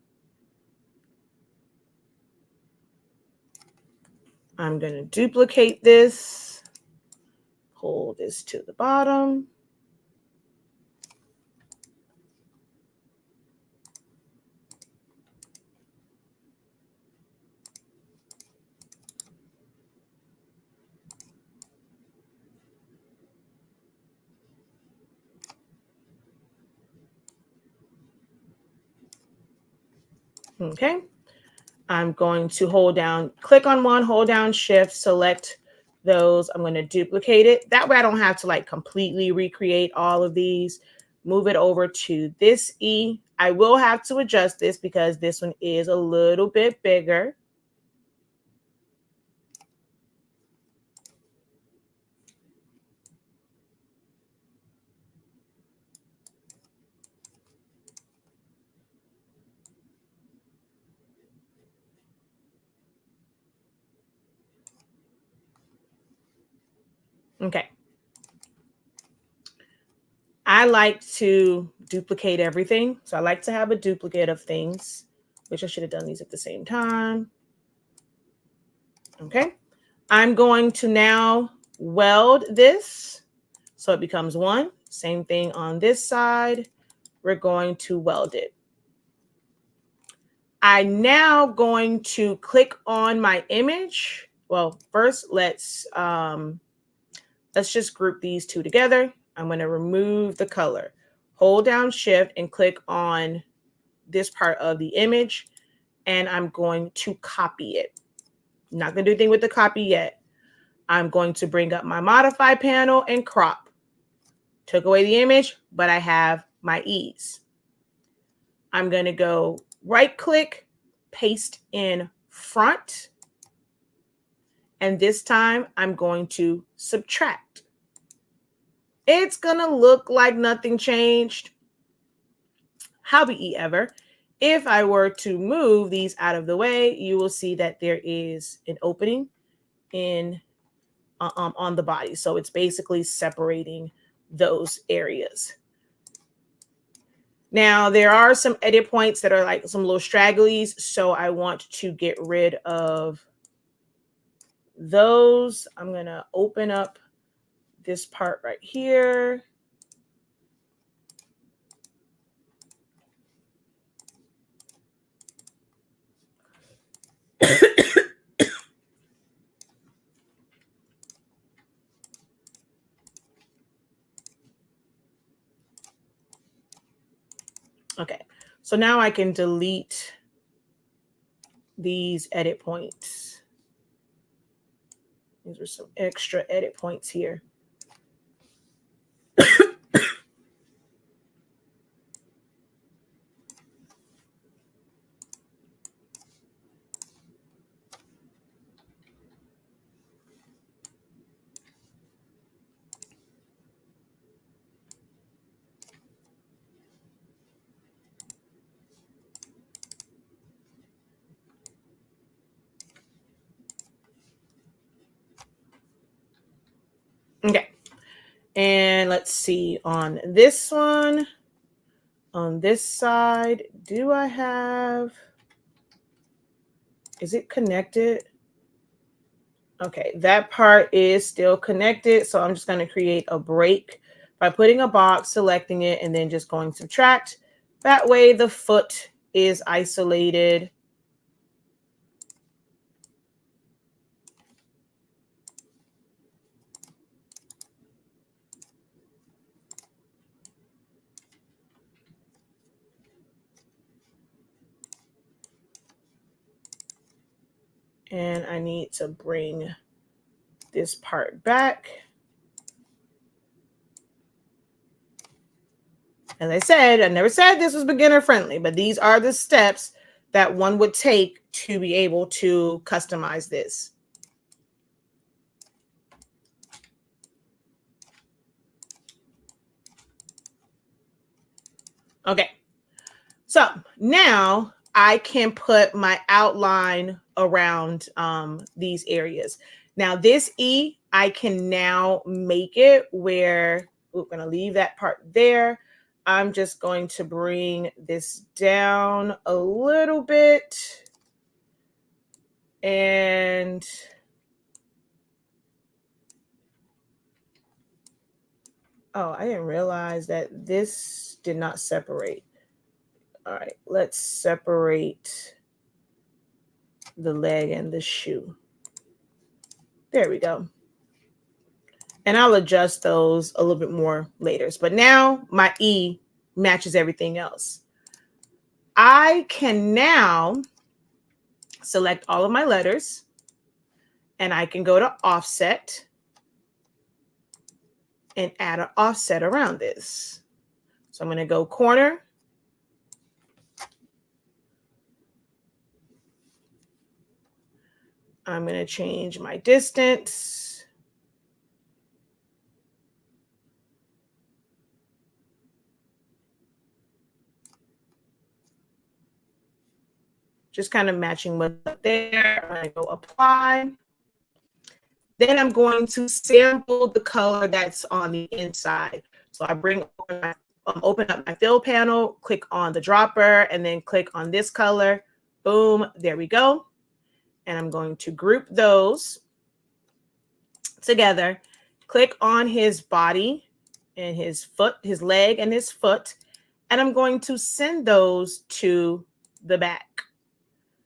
I'm going to duplicate this, pull this to the bottom. Okay. I'm going to hold down, click on one, hold down shift, select those. I'm going to duplicate it. That way I don't have to like completely recreate all of these. Move it over to this E. I will have to adjust this because this one is a little bit bigger. Okay. I like to duplicate everything. So I like to have a duplicate of things, which I should have done these at the same time. Okay. I'm going to now weld this. So it becomes one. Same thing on this side. We're going to weld it. I'm now going to click on my image. Well, first let's just group these two together. I'm going to remove the color. Hold down shift and click on this part of the image, and I'm going to copy it. I'm not going to do anything with the copy yet. I'm going to bring up my modify panel and crop. Took away the image, but I have my ease. I'm going to go right click, paste in front. And this time I'm going to subtract. It's going to look like nothing changed. However, if I were to move these out of the way, you will see that there is an opening in on the body. So it's basically separating those areas. Now, there are some edit points that are like some little stragglies, so I want to get rid of those. I'm going to open up this part right here. Okay, so now I can delete these edit points. These are some extra edit points here. Okay, and let's see on this one, on this side, do I have, is it connected? Okay, that part is still connected. So I'm just going to create a break by putting a box, selecting it, and then just going subtract. That way the foot is isolated. And I need to bring this part back. As I said, I never said this was beginner friendly, but these are the steps that one would take to be able to customize this. Okay, so now I can put my outline around these areas. Now this E, I can now make it where we're going to leave that part there. I'm just going to bring this down a little bit. And oh, I didn't realize that this did not separate. All right, let's separate the leg and the shoe. There we go. And I'll adjust those a little bit more later. But now my E matches everything else. I can now select all of my letters and I can go to offset and add an offset around this. So I'm going to go corner. I'm going to change my distance. Just kind of matching what's up there. I'm going to go apply. Then I'm going to sample the color that's on the inside. So I open up my fill panel, click on the dropper, and then click on this color. Boom, there we go. And I'm going to group those together. Click on his body and his foot, his leg and his foot. And I'm going to send those to the back.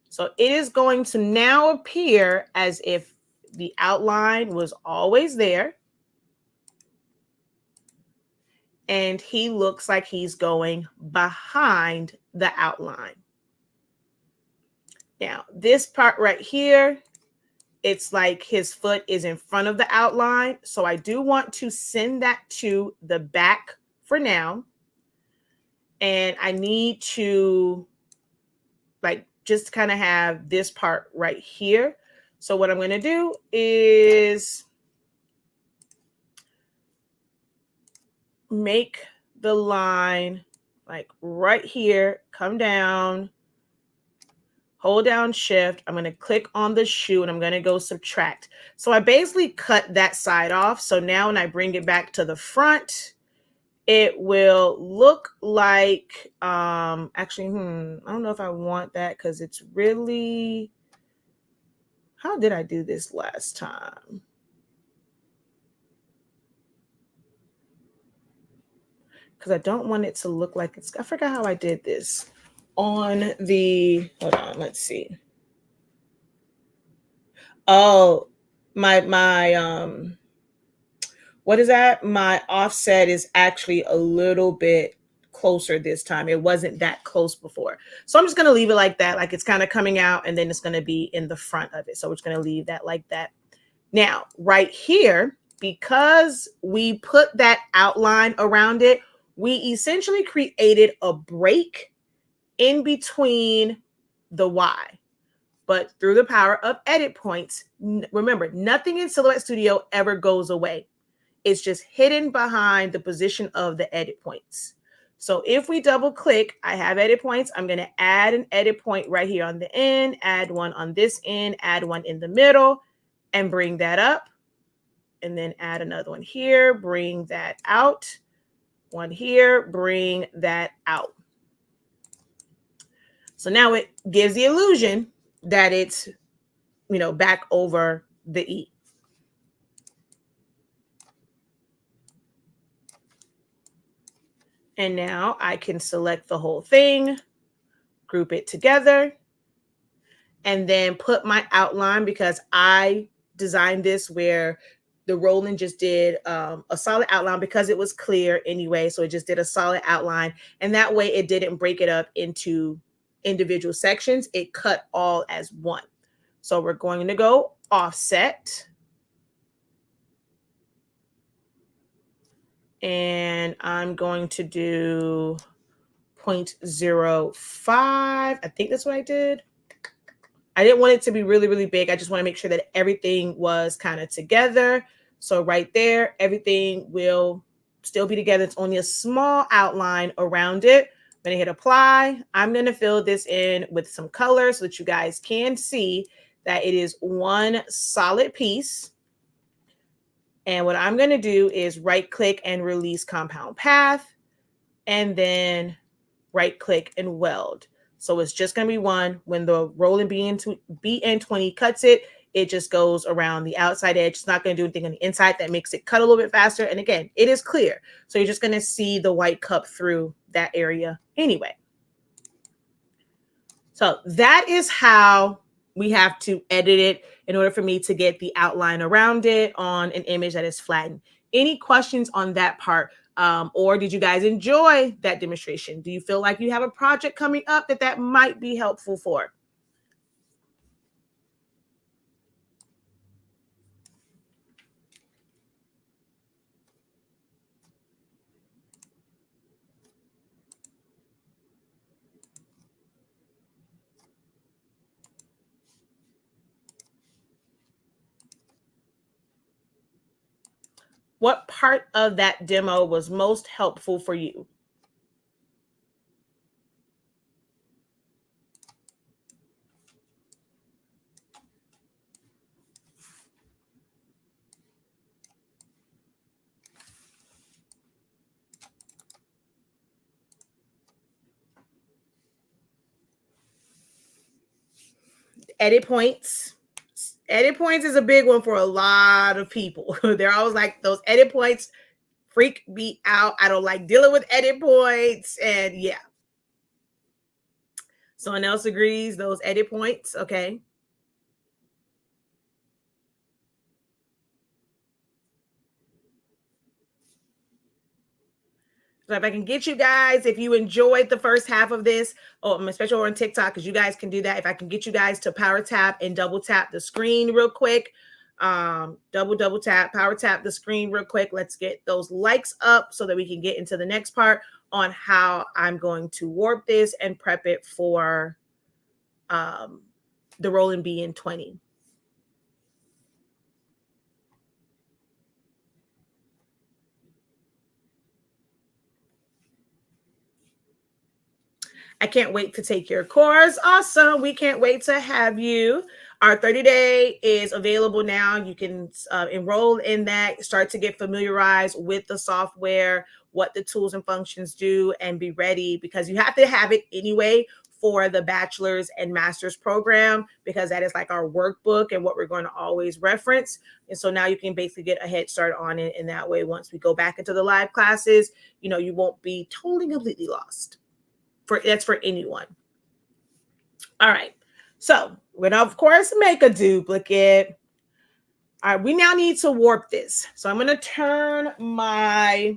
So it is going to now appear as if the outline was always there. And he looks like he's going behind the outline. Now, this part right here, it's like his foot is in front of the outline. So I do want to send that to the back for now. And I need to just kind of have this part right here. So what I'm going to do is make the line like right here, come down, hold down shift. I'm going to click on the shoe and I'm going to go subtract. So I basically cut that side off. So now when I bring it back to the front, it will look like, actually, I don't know if I want that because it's really, how did I do this last time? Because I don't want it to look like it's, I forgot how I did this on the, hold on, let's see. Oh, my what is that? My offset is actually a little bit closer this time. It wasn't that close before. So I'm just going to leave it like that. Like it's kind of coming out and then it's going to be in the front of it. So we're just going to leave that like that. Now, right here, because we put that outline around it, we essentially created a break in between the Y. But through the power of edit points, remember, nothing in Silhouette Studio ever goes away. It's just hidden behind the position of the edit points. So if we double click, I have edit points. I'm going to add an edit point right here on the end, add one on this end, add one in the middle, and bring that up. And then add another one here, bring that out. One here, bring that out. So now it gives the illusion that it's, back over the E. And now I can select the whole thing, group it together, and then put my outline, because I designed this where the Roland just did a solid outline because it was clear anyway. So it just did a solid outline. And that way it didn't break it up into individual sections. It cut all as one. So we're going to go offset. And I'm going to do 0.05. I think that's what I did. I didn't want it to be really, really big. I just want to make sure that everything was kind of together. So right there, everything will still be together. It's only a small outline around it. I'm going to hit apply. I'm going to fill this in with some color so that you guys can see that it is one solid piece. And what I'm going to do is right click and release compound path, and then right click and weld. So it's just going to be one. When the Roland BN20 cuts it, it just goes around the outside edge. It's not going to do anything on the inside. That makes it cut a little bit faster. And again, it is clear. So you're just going to see the white cup through that area anyway. So that is how we have to edit it in order for me to get the outline around it on an image that is flattened. Any questions on that part? Or did you guys enjoy that demonstration? Do you feel like you have a project coming up that might be helpful for? What part of that demo was most helpful for you? Edit points. Edit points is a big one for a lot of people. They're always like, those edit points freak me out. I don't like dealing with edit points. And yeah. Someone else agrees, those edit points. Okay. So if I can get you guys, if you enjoyed the first half of this, especially over on TikTok, because you guys can do that. If I can get you guys to power tap and double tap the screen real quick, double tap, power tap the screen real quick. Let's get those likes up so that we can get into the next part on how I'm going to warp this and prep it for the Roland BN20. I can't wait to take your course. Awesome. We can't wait to have you. Our 30-day is available now. You can enroll in that, start to get familiarized with the software, what the tools and functions do, and be ready, because you have to have it anyway for the bachelor's and master's program, because that is like our workbook and what we're going to always reference. And so now you can basically get a head start on it. And that way, once we go back into the live classes, you know, you won't be totally completely lost. That's for anyone. All right. So we're going to, of course, make a duplicate. All right. We now need to warp this. So I'm going to turn my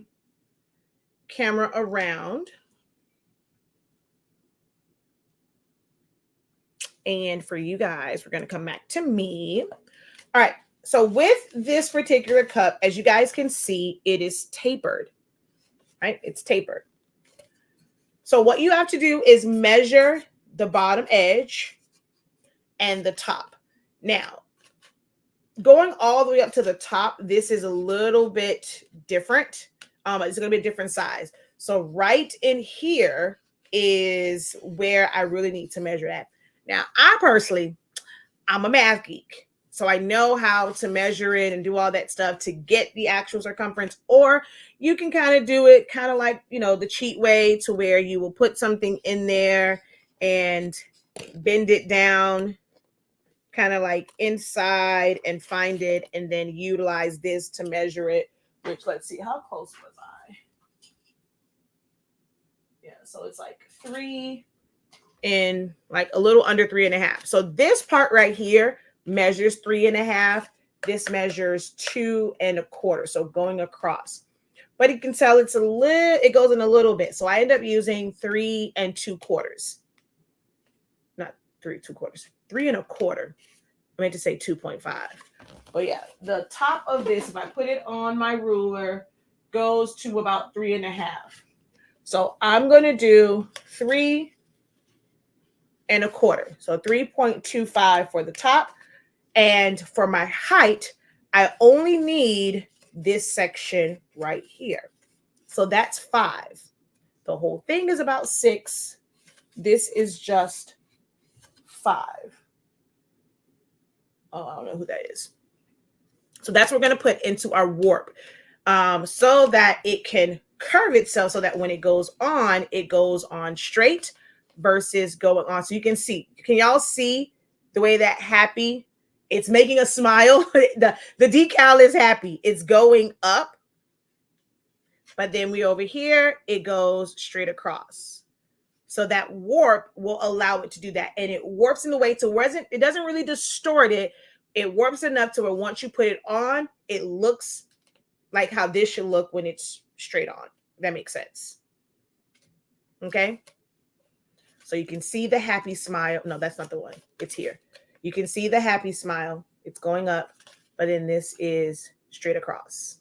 camera around. And for you guys, we're going to come back to me. All right. So with this particular cup, as you guys can see, it is tapered, right? It's tapered. So what you have to do is measure the bottom edge and the top. Now, going all the way up to the top, this is a little bit different. It's going to be a different size. So right in here is where I really need to measure at. Now, I'm a math geek, so I know how to measure it and do all that stuff to get the actual circumference. Or you can kind of do it kind of like, you know, the cheat way, to where you will put something in there and bend it down kind of like inside and find it, and then utilize this to measure it, which, let's see, how close was I? Yeah, so it's like 3 and like a little under 3.5. So this part right here measures 3.5. This measures 2 1/4. So going across, but you can tell it goes in a little bit. So I end up using 3 2/4. Not 3 2/4, 3 1/4. I meant to say 2.5. But yeah, the top of this, if I put it on my ruler, goes to about 3.5. So I'm going to do 3 1/4. So 3.25 for the top. And for my height, I only need this section right here. So that's 5. The whole thing is about 6. This is just 5. Oh, I don't know who that is. So that's what we're going to put into our warp, so that it can curve itself, so that when it goes on straight versus going on. So you can see, can y'all see the way that happy, it's making a smile. the decal is happy. It's going up, but then we over here, it goes straight across. So that warp will allow it to do that. And it warps in the way to where it doesn't really distort it. It warps enough to where once you put it on, it looks like how this should look when it's straight on. If that makes sense. Okay. So you can see the happy smile. No, that's not the one. It's here. You can see the happy smile. It's going up, but then this is straight across.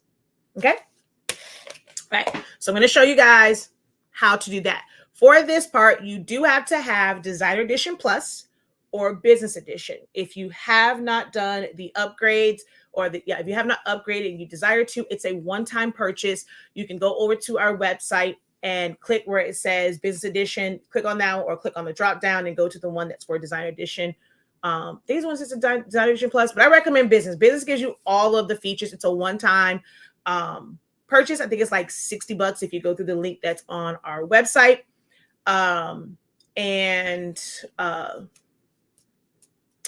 Okay. All right. So I'm going to show you guys how to do that. For this part, you do have to have Designer Edition Plus or Business Edition. If you have not done the upgrades, or if you have not upgraded and you desire to, it's a one-time purchase. You can go over to our website and click where it says Business Edition, click on that, or click on the drop down and go to the one that's for Designer Edition. These ones is a Designer Edition Plus, but I recommend Business. Business gives you all of the features. It's a one-time purchase. I think it's like $60 if you go through the link that's on our website.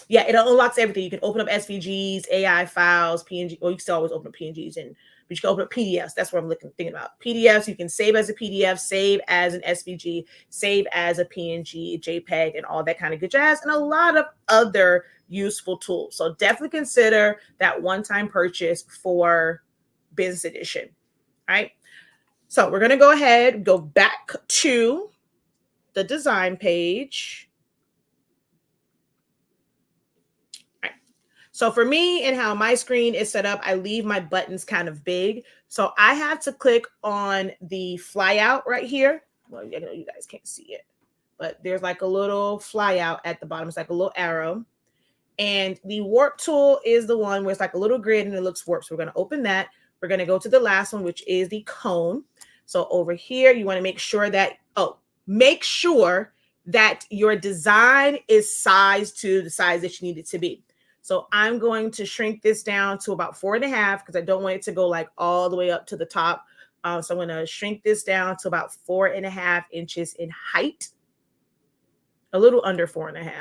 Yeah, it unlocks everything. You can open up SVGs, AI files, PNG. Well, you can still always open up PNGs, but you can open up PDFs. That's what I'm thinking about. PDFs, you can save as a PDF, save as an SVG, save as a PNG, JPEG, and all that kind of good jazz, and a lot of other useful tools. So definitely consider that one-time purchase for Business Edition. All right. So we're going to go ahead, go back to the design page. So for me and how my screen is set up, I leave my buttons kind of big. So I have to click on the flyout right here. Well, I know you guys can't see it, but there's like a little flyout at the bottom. It's like a little arrow. And the warp tool is the one where it's like a little grid and it looks warped. So we're going to open that. We're going to go to the last one, which is the cone. So over here, you want to make sure that, make sure that your design is sized to the size that you need it to be. So I'm going to shrink this down to about 4.5 because I don't want it to go like all the way up to the top. So I'm going to shrink this down to about 4.5 inches in height, a little under 4.5.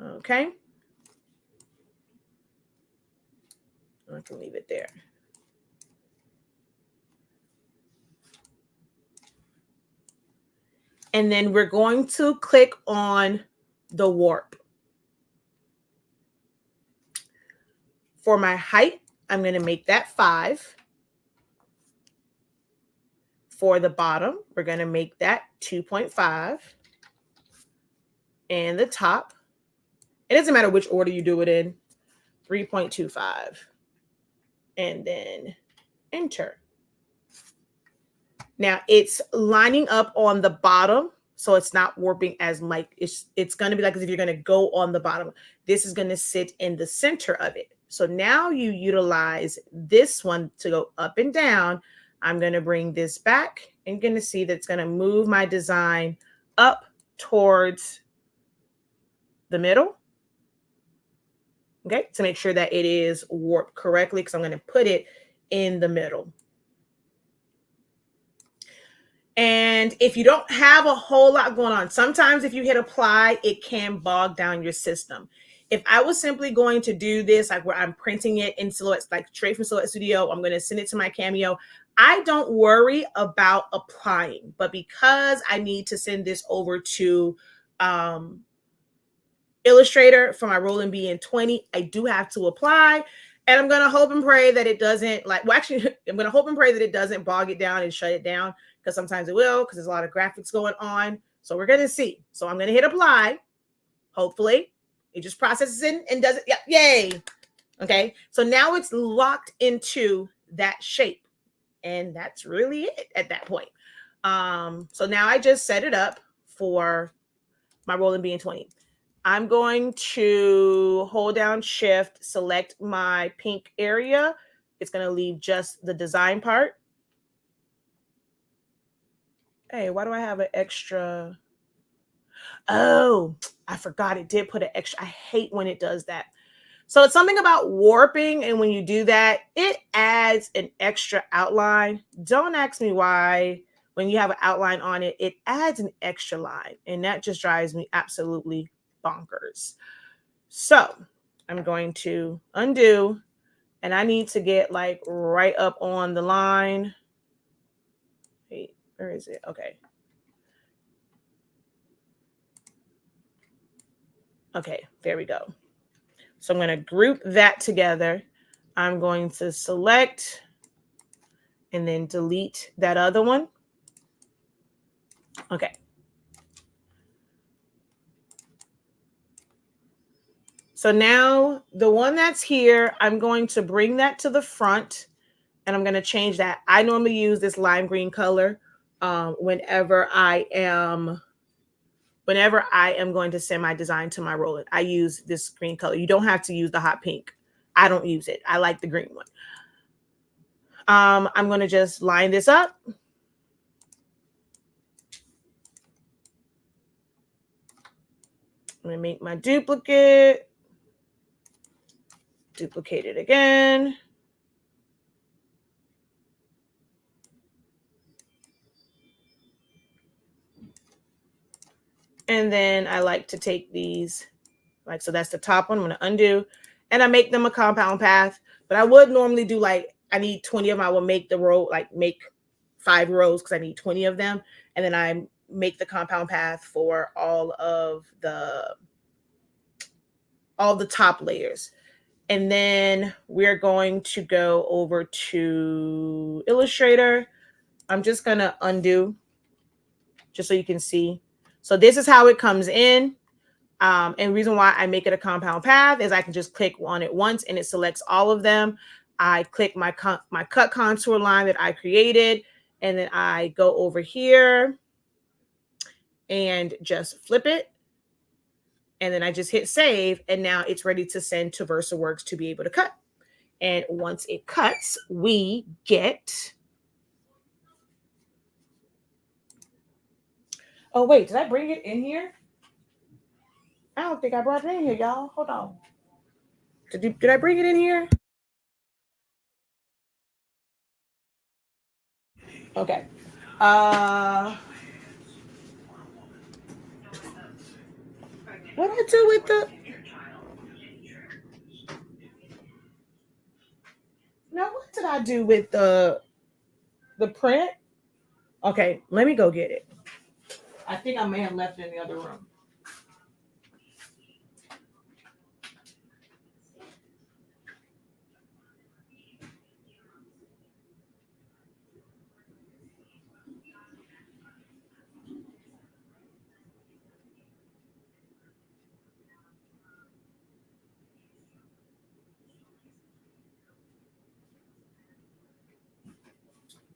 Okay. I can leave it there. And then we're going to click on the warp. For my height, I'm going to make that 5. For the bottom, we're going to make that 2.5. And the top, it doesn't matter which order you do it in, 3.25. And then enter. Now it's lining up on the bottom, so it's not warping as like it's going to be like as if you're going to go on the bottom. This is going to sit in the center of it. So now you utilize this one to go up and down. I'm going to bring this back and you're going to see that it's going to move my design up towards the middle. Okay, to make sure that it is warped correctly, because I'm going to put it in the middle. And if you don't have a whole lot going on, sometimes if you hit apply, it can bog down your system. If I was simply going to do this, like where I'm printing it in Silhouette, like straight from Silhouette Studio, I'm going to send it to my Cameo. I don't worry about applying, but because I need to send this over to Illustrator for my Roland BN20, I do have to apply. And I'm going to hope and pray that it doesn't I'm going to hope and pray that it doesn't bog it down and shut it down, because sometimes it will, because there's a lot of graphics going on. So we're going to see. So I'm going to hit apply. Hopefully it just processes it and does it. Yeah, yay. Okay. So now it's locked into that shape. And that's really it at that point. So now I just set it up for my Roland BN20. I'm going to hold down Shift, select my pink area. It's going to leave just the design part. Hey, why do I have an extra? Oh, I forgot it did put an extra. I hate when it does that. So it's something about warping. And when you do that, it adds an extra outline. Don't ask me why. When you have an outline on it, it adds an extra line. And that just drives me absolutely bonkers. So I'm going to undo, and I need to get like right up on the line. Wait, where is it? Okay. Okay, there we go. So I'm going to group that together. I'm going to select and then delete that other one. Okay. So now the one that's here, I'm going to bring that to the front, and I'm going to change that. I normally use this lime green color whenever I am going to send my design to my Roland. I use this green color. You don't have to use the hot pink. I don't use it. I like the green one. I'm going to just line this up. I'm going to make my duplicate. Duplicate it again. And then I like to take these, like, so that's the top one. I'm going to undo, and I make them a compound path. But I would normally do like, I need 20 of them. I will make the row, like make 5 rows because I need 20 of them. And then I make the compound path for all of the top layers. And then we're going to go over to Illustrator. I'm just going to undo just so you can see. So this is how it comes in. And the reason why I make it a compound path is I can just click on it once and it selects all of them. I click my cut contour line that I created, and then I go over here and just flip it. And then I just hit save, and now it's ready to send to VersaWorks to be able to cut. And once it cuts, we get Oh, wait, did I bring it in here? I don't think I brought it in here, y'all. Hold on. Did I bring it in here? Okay. What did I do with the... Now, what did I do with the print? Okay, let me go get it. I think I may have left it in the other room.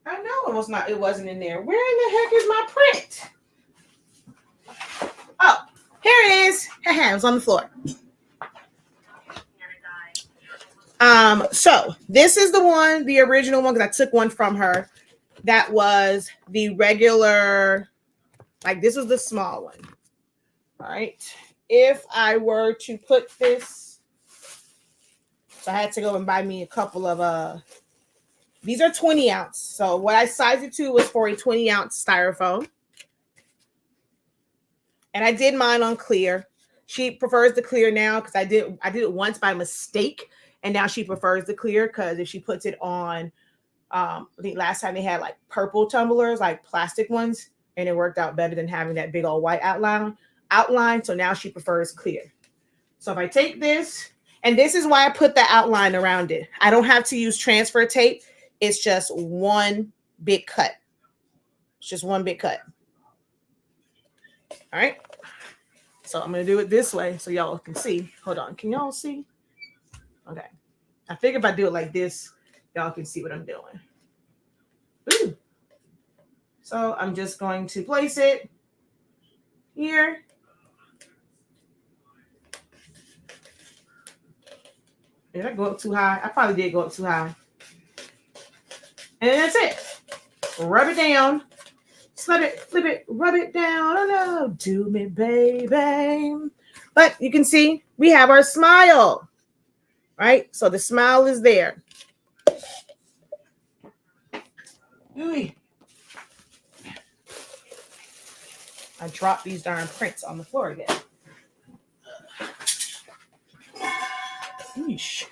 I know it was not. It wasn't in there. Where in the heck is my print? Oh, here it is. It was on the floor. So this is the one, the original one, because I took one from her. That was the regular, like this was the small one. All right. If I were to put this, so I had to go and buy me a couple of these are 20 ounce. So what I sized it to was for a 20 ounce styrofoam. And I did mine on clear. She prefers the clear now because I did it once by mistake, and now she prefers the clear because if she puts it on, I think last time they had like purple tumblers, like plastic ones, and it worked out better than having that big old white outline. So now she prefers clear. So if I take this, and this is why I put the outline around it. I don't have to use transfer tape. It's just one big cut. It's just one big cut. All right. So I'm going to do it this way so y'all can see. Hold on. Can y'all see? Okay. I think if I do it like this, y'all can see what I'm doing. Ooh. So I'm just going to place it here. Did I go up too high? I probably did go up too high. And that's it. Rub it down. Slip it, flip it, rub it down. Oh no, do me, baby. But you can see we have our smile, right? So the smile is there. Ooh. I dropped these darn prints on the floor again. Eesh.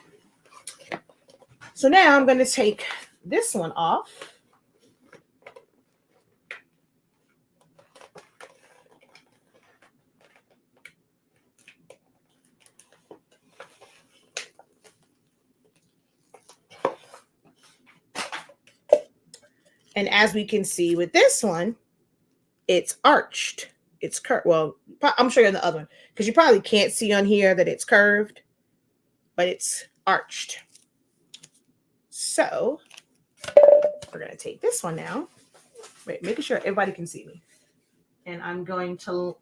So now I'm going to take this one off. And as we can see with this one, it's arched. It's curved. Well, I'm showing you the other one because you probably can't see on here that it's curved, but it's arched. So we're going to take this one now. Wait, making sure everybody can see me. And I'm going to,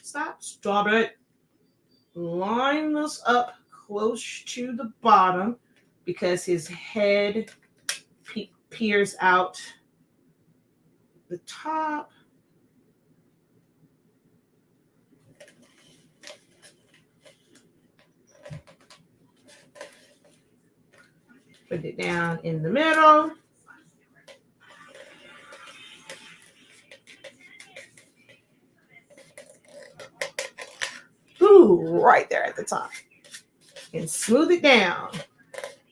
stop it. Line this up close to the bottom because his head peers out the top. Put it down in the middle. Ooh, right there at the top. And smooth it down.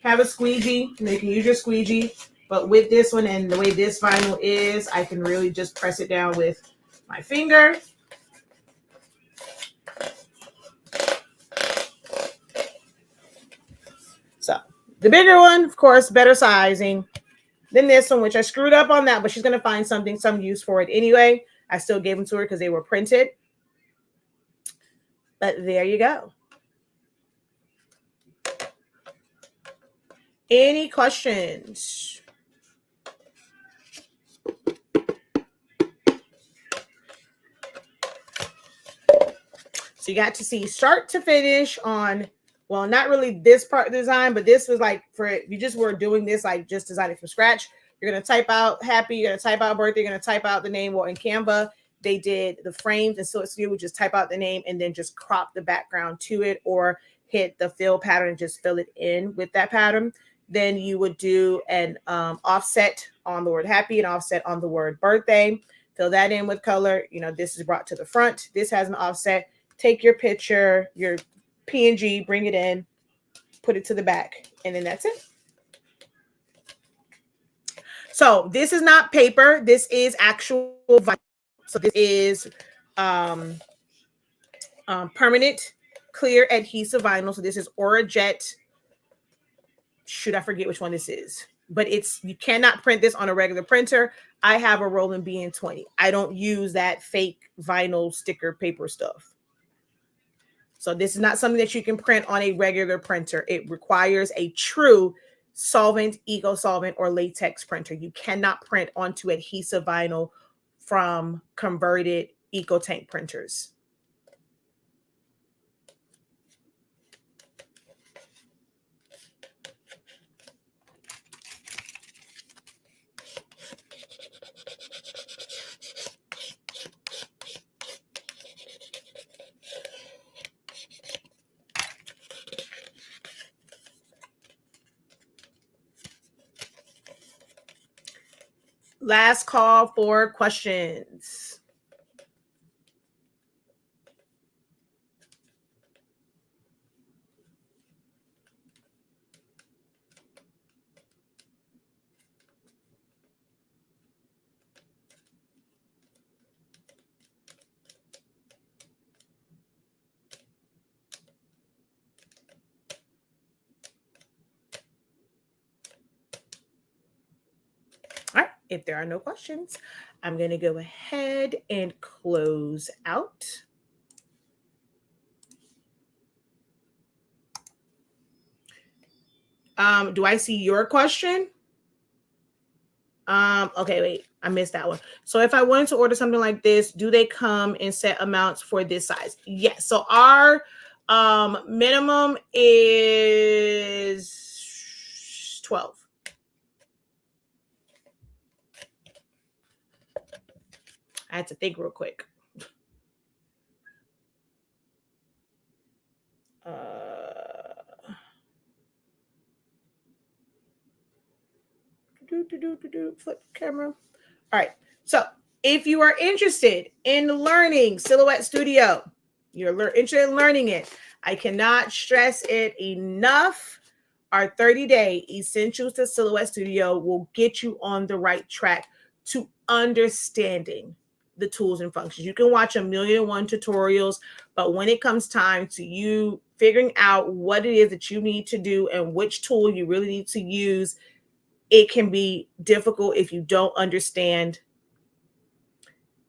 Have a squeegee. You can use your squeegee. But with this one and the way this vinyl is, I can really just press it down with my finger. So the bigger one, of course, better sizing than this one, which I screwed up on that, but she's going to find some use for it anyway. I still gave them to her because they were printed. But there you go. Any questions? So you got to see start to finish on, well, not really this part of the design, but this was like for, you just were doing this, like just designing from scratch. You're going to type out happy, you're going to type out birthday, you're going to type out the name. Well, in Canva, they did the frames, and so you would just type out the name and then just crop the background to it, or hit the fill pattern and just fill it in with that pattern. Then you would do an offset on the word happy and offset on the word birthday. Fill that in with color. This is brought to the front. This has an offset. Take your picture, your PNG, bring it in, put it to the back, and then that's it. So this is not paper. This is actual vinyl. So this is permanent clear adhesive vinyl. So this is Orajet. Shoot, I forget which one this is. But you cannot print this on a regular printer. I have a Roland BN20. I don't use that fake vinyl sticker paper stuff. So this is not something that you can print on a regular printer. It requires a true solvent, eco solvent, or latex printer. You cannot print onto adhesive vinyl from converted EcoTank printers. Last call for questions. All right, if there are no questions, I'm going to go ahead and close out. Do I see your question? Okay, wait, I missed that one. So if I wanted to order something like this, do they come in set amounts for this size? Yes. So our minimum is 12. I had to think real quick. Flip camera. All right. So if you are interested in learning Silhouette Studio, you're interested in learning it, I cannot stress it enough. Our 30-day Essentials to Silhouette Studio will get you on the right track to understanding the tools and functions. You can watch 1,000,001 tutorials, but when it comes time to you figuring out what it is that you need to do and which tool you really need to use, it can be difficult if you don't understand.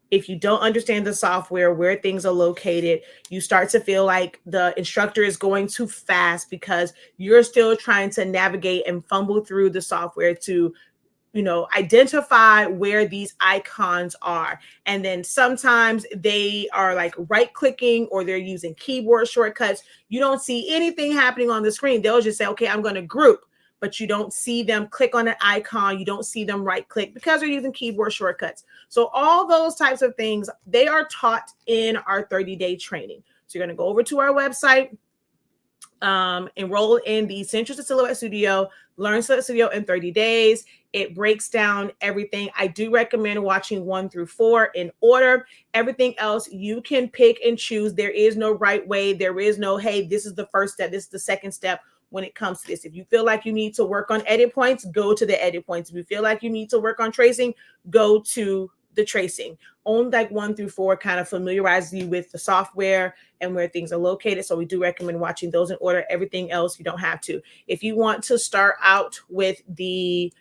If you don't understand the software, where things are located, you start to feel like the instructor is going too fast because you're still trying to navigate and fumble through the software to, identify where these icons are. And then sometimes they are like right-clicking or they're using keyboard shortcuts. You don't see anything happening on the screen. They'll just say, okay, I'm going to group. But you don't see them click on an icon. You don't see them right click because they're using keyboard shortcuts. So all those types of things, they are taught in our 30-day training. So you're going to go over to our website, enroll in the Essentials to Silhouette Studio, learn Silhouette Studio in 30 days. It breaks down everything. I do recommend watching 1 through 4 in order. Everything else you can pick and choose. There is no right way. There is no, hey, this is the first step. This is the second step. When it comes to this, if you feel like you need to work on edit points, go to the edit points. If you feel like you need to work on tracing, go to the tracing. Only like 1 through 4 kind of familiarizes you with the software and where things are located. So we do recommend watching those in order. Everything else, you don't have to. If you want to start out with the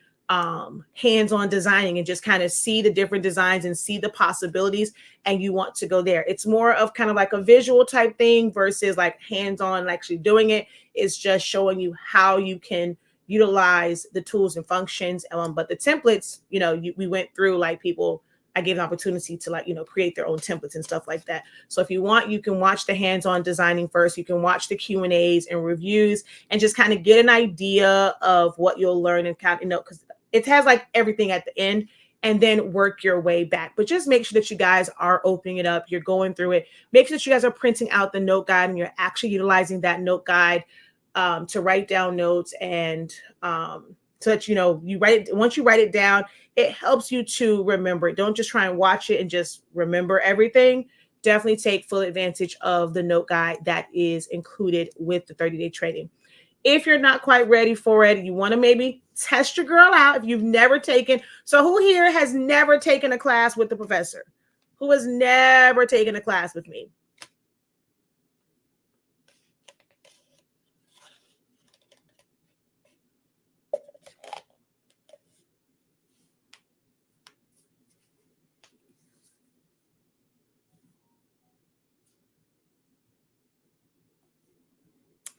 hands-on designing and just kind of see the different designs and see the possibilities, and you want to go there, it's more of kind of like a visual type thing versus like hands-on actually doing it. It's just showing you how you can utilize the tools and functions. But the templates, we went through, like, people, I gave an opportunity to create their own templates and stuff like that. So if you want, you can watch the hands-on designing first. You can watch the Q&As and reviews and just kind of get an idea of what you'll learn and kind of, because it has like everything at the end. and then work your way back. But just make sure that you guys are opening it up. You're going through it. Make sure that you guys are printing out the note guide and you're actually utilizing that note guide to write down notes, and so that you write it. Once you write it down, it helps you to remember it. Don't just try and watch it and just remember everything. Definitely take full advantage of the note guide that is included with the 30-day training. If you're not quite ready for it, you want to maybe test your girl out if you've never taken. So who here has never taken a class with the professor? Who has never taken a class with me?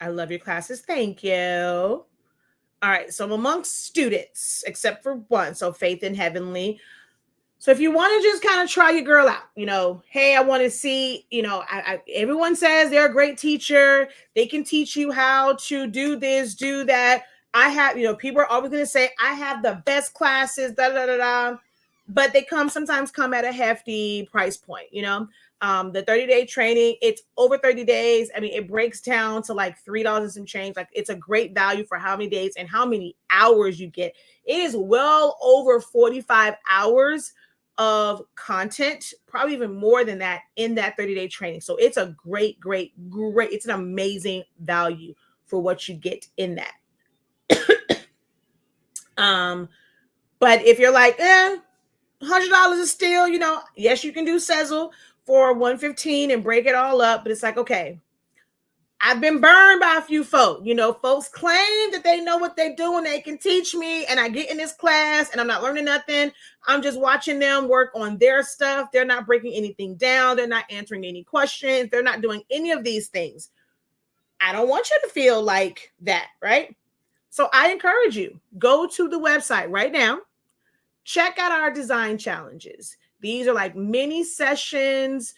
I love your classes. Thank you. All right. So I'm amongst students, except for one. So Faith and Heavenly. So if you want to just kind of try your girl out, hey, I want to see, everyone says they're a great teacher. They can teach you how to do this, do that. I have, people are always going to say, I have the best classes, da, da, da, da. But they sometimes come at a hefty price point, the 30-day training, it's over 30 days. I mean, it breaks down to like $3 and some change. Like, it's a great value for how many days and how many hours you get. It is well over 45 hours of content, probably even more than that, in that 30-day training. So it's a great, it's an amazing value for what you get in that. But if you're like, $100 is still, yes, you can do Sezzle for $115 and break it all up, but it's like, okay, I've been burned by a few folks. Folks claim that they know what they're doing. They can teach me, and I get in this class and I'm not learning nothing. I'm just watching them work on their stuff. They're not breaking anything down. They're not answering any questions. They're not doing any of these things. I don't want you to feel like that, right? So I encourage you, go to the website right now. Check out our design challenges. These are like mini sessions.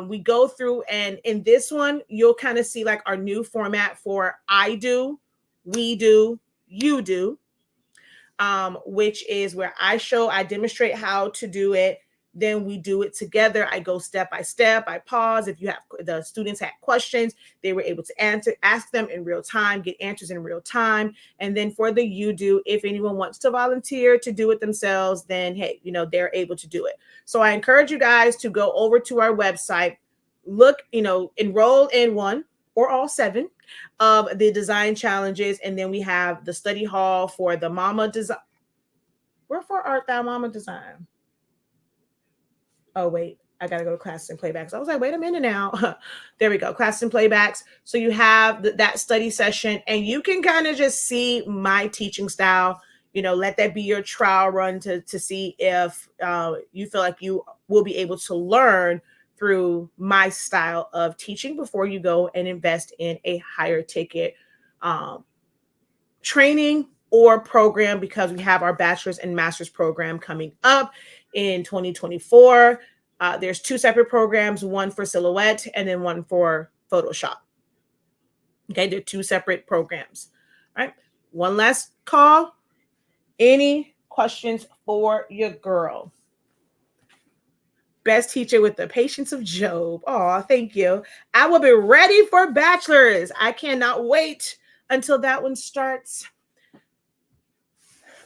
We go through, and in this one, you'll kind of see like our new format for I do, we do, you do, which is where I demonstrate how to do it. Then we do it together. I go step by step. I pause. If the students had questions, they were able to ask them in real time, get answers in real time. And then for the you do, if anyone wants to volunteer to do it themselves, then hey, they're able to do it. So I encourage you guys to go over to our website, look, enroll in one or all 7 of the design challenges. And then we have the study hall for the mama design. Wherefore art thou, mama design? Oh, wait, I got to go to classes and playbacks. I was like, wait a minute now. There we go. Classes and playbacks. So you have that study session, and you can kind of just see my teaching style. Let that be your trial run to see if you feel like you will be able to learn through my style of teaching before you go and invest in a higher ticket training or program, because we have our bachelor's and master's program coming up in 2024. There's 2 separate programs, one for Silhouette and then one for Photoshop. Okay, they're 2 separate programs. All right, one last call. Any questions for your girl? Best teacher with the patience of Job. Oh, thank you. I will be ready for bachelor's. I cannot wait until that one starts.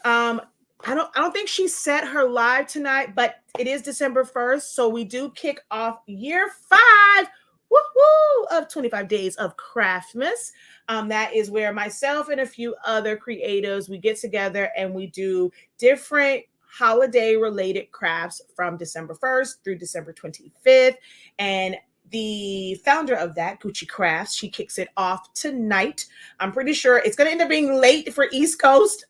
I don't think she set her live tonight, but it is December 1st. So we do kick off year 5 of 25 days of Craftmas. That is where myself and a few other creatives, we get together and we do different holiday related crafts from December 1st through December 25th. And the founder of that, Gucci Crafts, she kicks it off tonight. I'm pretty sure it's going to end up being late for East Coast.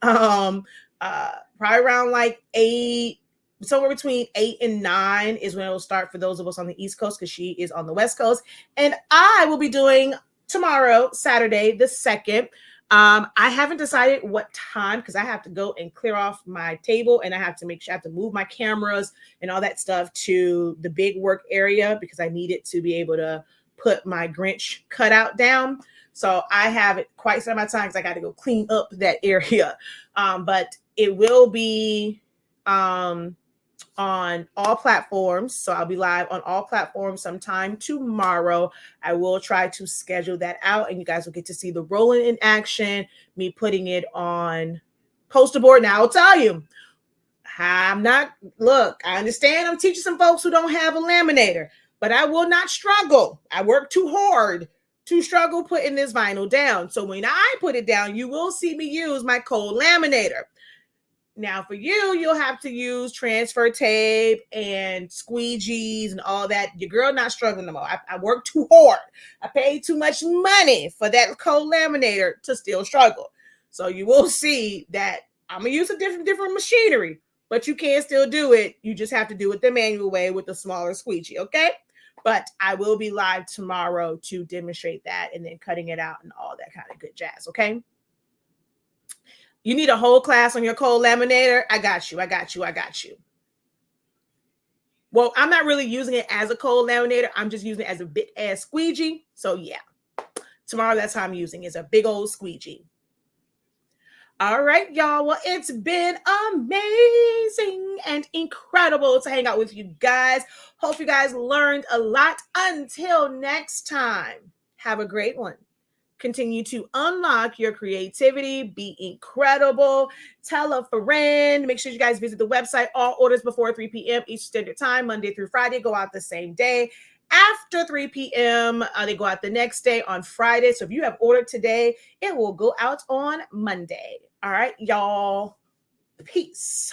Probably around like 8, somewhere between 8 and 9 is when it will start for those of us on the East Coast, because she is on the West Coast. And I will be doing tomorrow, Saturday, the 2nd. I haven't decided what time, because I have to go and clear off my table, and I have to make sure I have to move my cameras and all that stuff to the big work area, because I need it to be able to put my Grinch cutout down. So I haven't quite set my time, because I got to go clean up that area. But it will be on all platforms. So I'll be live on all platforms sometime tomorrow. I will try to schedule that out, and you guys will get to see the rolling in action, me putting it on poster board. Now I'll tell you, look, I understand I'm teaching some folks who don't have a laminator, but I will not struggle. I work too hard to struggle putting this vinyl down. So when I put it down, you will see me use my cold laminator. Now for you, you'll have to use transfer tape and squeegees and all that. Your girl not struggling no more. I work too hard. I paid too much money for that cold laminator to still struggle. So you will see that I'm gonna use a different machinery, but you can still do it. You just have to do it the manual way with the smaller squeegee, okay? But I will be live tomorrow to demonstrate that and then cutting it out and all that kind of good jazz, okay? You need a whole class on your cold laminator? I got you. Well, I'm not really using it as a cold laminator. I'm just using it as a big ass squeegee. So yeah, tomorrow that's how I'm using it. It's a big old squeegee. All right, y'all. Well, it's been amazing and incredible to hang out with you guys. Hope you guys learned a lot. Until next time, have a great one. Continue to unlock your creativity. Be incredible. Tell a friend. Make sure you guys visit the website. All orders before 3 p.m. Eastern Standard Time, Monday through Friday, go out the same day. After 3 p.m., they go out the next day on Friday. So if you have ordered today, it will go out on Monday. All right, y'all. Peace.